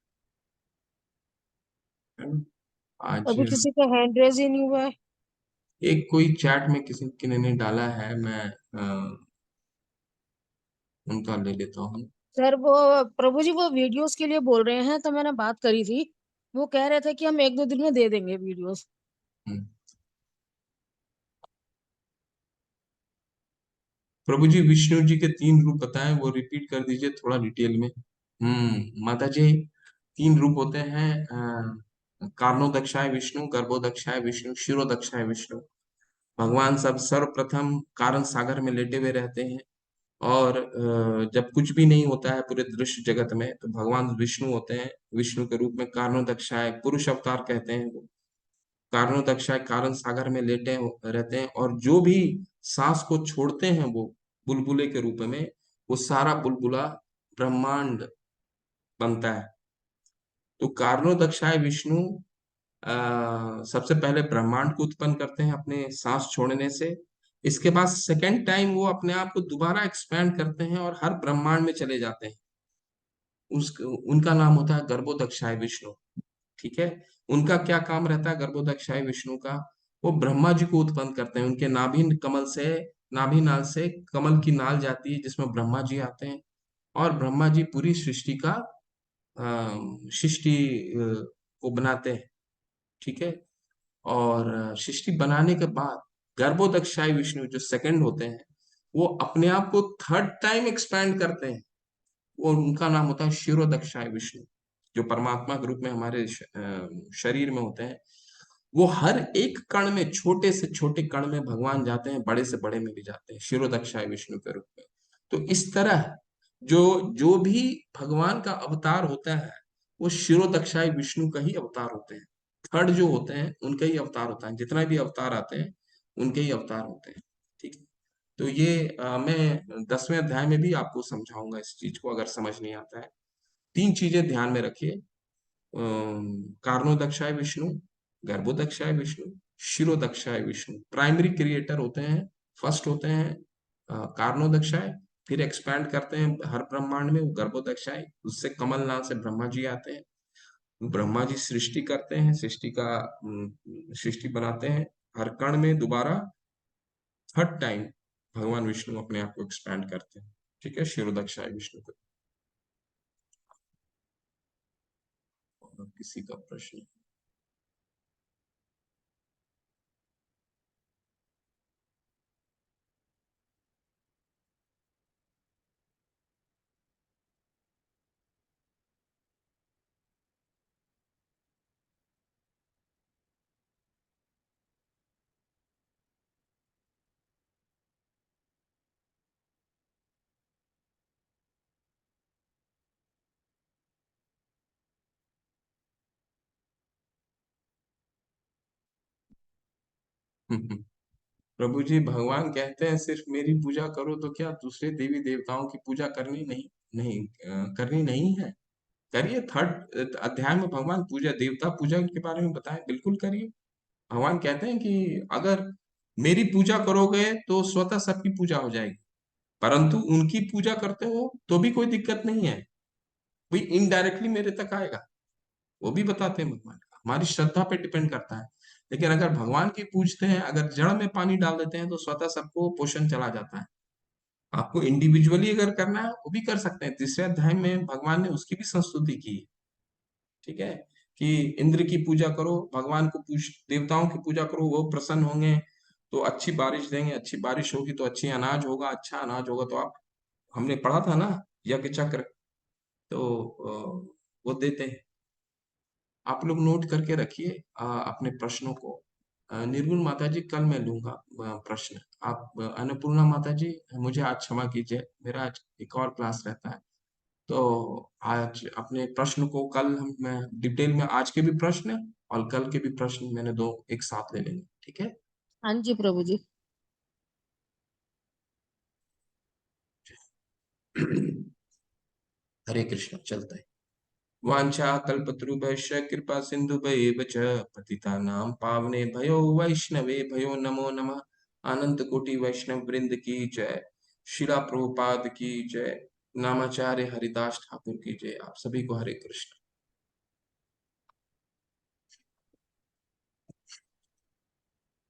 है ना? आज अभी किसी का हैंड रेज ही नहीं हुआ है। एक कोई चैट में किसी किसी ने डाला है, मैं उनका ले लेता हूँ। सर वो प्रभु जी वो वीडियोस के लिए बोल रहे हैं, तो मैंने बात करी थी। वो कह रहे थे कि हम 1-2 दिन में दे देंगे वीडियोस। हम्म। प्रभु जी, विष्णु जी के 3 रूप बताएं, वो रिपीट कर दीजिए थोड़ा डिटेल में। माता जी, 3 रूप होते हैं। कारणोदक्षाय विष्णु, गर्भोदक्षाय विष्णु, क्षीरोदक्षाय विष्णु। भगवान सब सर्वप्रथम कारण सागर में लेटे हुए रहते हैं। और जब कुछ भी नहीं होता है पूरे दृश्य जगत में, तो भगवान विष्णु होते हैं। विष्णु के रूप में कारणोदक्षाय पुरुष अवतार कहते हैं वो। कारणोदक्षाय कारण सागर में लेटे रहते हैं, और जो भी सांस को छोड़ते हैं वो बुलबुले के रूप में, वो सारा बुलबुला ब्रह्मांड बनता है। तो कारणोदक्षाय विष्णु सबसे पहले ब्रह्मांड को उत्पन्न करते हैं अपने सांस छोड़ने से। इसके बाद सेकेंड टाइम वो अपने आप को दोबारा एक्सपैंड करते हैं और हर ब्रह्मांड में चले जाते हैं। उनका नाम होता है गर्भोदक्षाय विष्णु। ठीक है। उनका क्या काम रहता है गर्भोदक्षाय विष्णु का? वो ब्रह्मा जी को उत्पन्न करते हैं। उनके नाभि कमल से, नाभि नाल से कमल की नाल जाती है, जिसमें ब्रह्मा जी आते हैं। और ब्रह्मा जी पूरी सृष्टि का सृष्टि को बनाते हैं। ठीक है। और सृष्टि बनाने के बाद गर्भोदक्षाय विष्णु जो सेकंड होते हैं, वो अपने आप को थर्ड टाइम एक्सपैंड करते हैं। वो उनका नाम होता है क्षीरोदक्षाय विष्णु, जो परमात्मा के रूप में हमारे शरीर में होते हैं। वो हर एक कण में, छोटे से छोटे कण में भगवान जाते हैं, बड़े से बड़े में भी जाते हैं क्षीरोदक्षाय विष्णु के रूप में। तो इस तरह जो जो भी भगवान का अवतार होता है, वो क्षीरोदक्षाय विष्णु का ही अवतार होते हैं। थर्ड जो होते हैं उनका ही अवतार होता है। जितना भी अवतार आते हैं उनके ही अवतार होते हैं। ठीक है। तो ये मैं 10वें अध्याय में भी आपको समझाऊंगा इस चीज को, अगर समझ नहीं आता है। 3 चीजें ध्यान में रखिए। कारणोदक्षाय विष्णु, गर्भोदक्षाय विष्णु, शिरोदक्षाय विष्णु। प्राइमरी क्रिएटर होते हैं, फर्स्ट होते हैं कारणोदक्षाय। फिर एक्सपैंड करते हैं हर ब्रह्मांड में वो गर्भोदक्षाय। उससे कमल नाम से ब्रह्मा जी आते हैं। ब्रह्मा जी सृष्टि करते हैं, सृष्टि बनाते हैं हर कण में दोबारा। थर्ड टाइम भगवान विष्णु अपने आप को एक्सपैंड करते हैं। ठीक है, शिरोदक्षाय विष्णु को। और किसी का प्रश्न? प्रभु जी, भगवान कहते हैं सिर्फ मेरी पूजा करो, तो क्या दूसरे देवी देवताओं की पूजा करनी नहीं? नहीं, करनी नहीं है? करिए। 3 अध्याय में भगवान पूजा, देवता पूजा के बारे में बताएं, बिल्कुल करिए। भगवान कहते हैं कि अगर मेरी पूजा करोगे तो स्वतः सबकी पूजा हो जाएगी। परंतु उनकी पूजा करते हो तो भी कोई दिक्कत नहीं है, कोई इनडायरेक्टली मेरे तक आएगा। वो भी बताते हैं भगवान का, हमारी श्रद्धा पे डिपेंड करता है। लेकिन अगर भगवान की पूजते हैं, अगर जड़ में पानी डाल देते हैं, तो स्वतः सबको पोषण चला जाता है। आपको इंडिविजुअली अगर करना है वो भी कर सकते हैं। 3 अध्याय में भगवान ने उसकी भी संस्तुति की है। ठीक है। कि इंद्र की पूजा करो, भगवान को पूज, देवताओं की पूजा करो, वो प्रसन्न होंगे तो अच्छी बारिश देंगे, अच्छी बारिश होगी तो अच्छी अनाज होगा, अच्छा अनाज होगा तो आप, हमने पढ़ा था ना यज्ञ चक्र। तो वो देते हैं। आप लोग नोट करके रखिए अपने प्रश्नों को। निर्गुण माता जी, कल मैं लूंगा प्रश्न। आप अन्नपूर्णा माता जी, मुझे आज क्षमा कीजिए, मेरा आज एक और क्लास रहता है। तो आज अपने प्रश्न को कल हम, मैं डिटेल में आज के भी प्रश्न और कल के भी प्रश्न मैंने दो एक साथ ले लेंगे। ठीक है। हाँ जी प्रभु जी। हरे कृष्ण, चलता है। वांछा कल्पतरुभ्यश्च कृपा सिन्धुभ्येव च पतितानां पावने भयो वैष्णवे भयो नमो नमः। अनंत कोटि वैष्णव वृंद की जय। शिला प्रभुपाद की जय। नामाचार्य हरिदास ठाकुर की जय। आप सभी को हरे कृष्ण।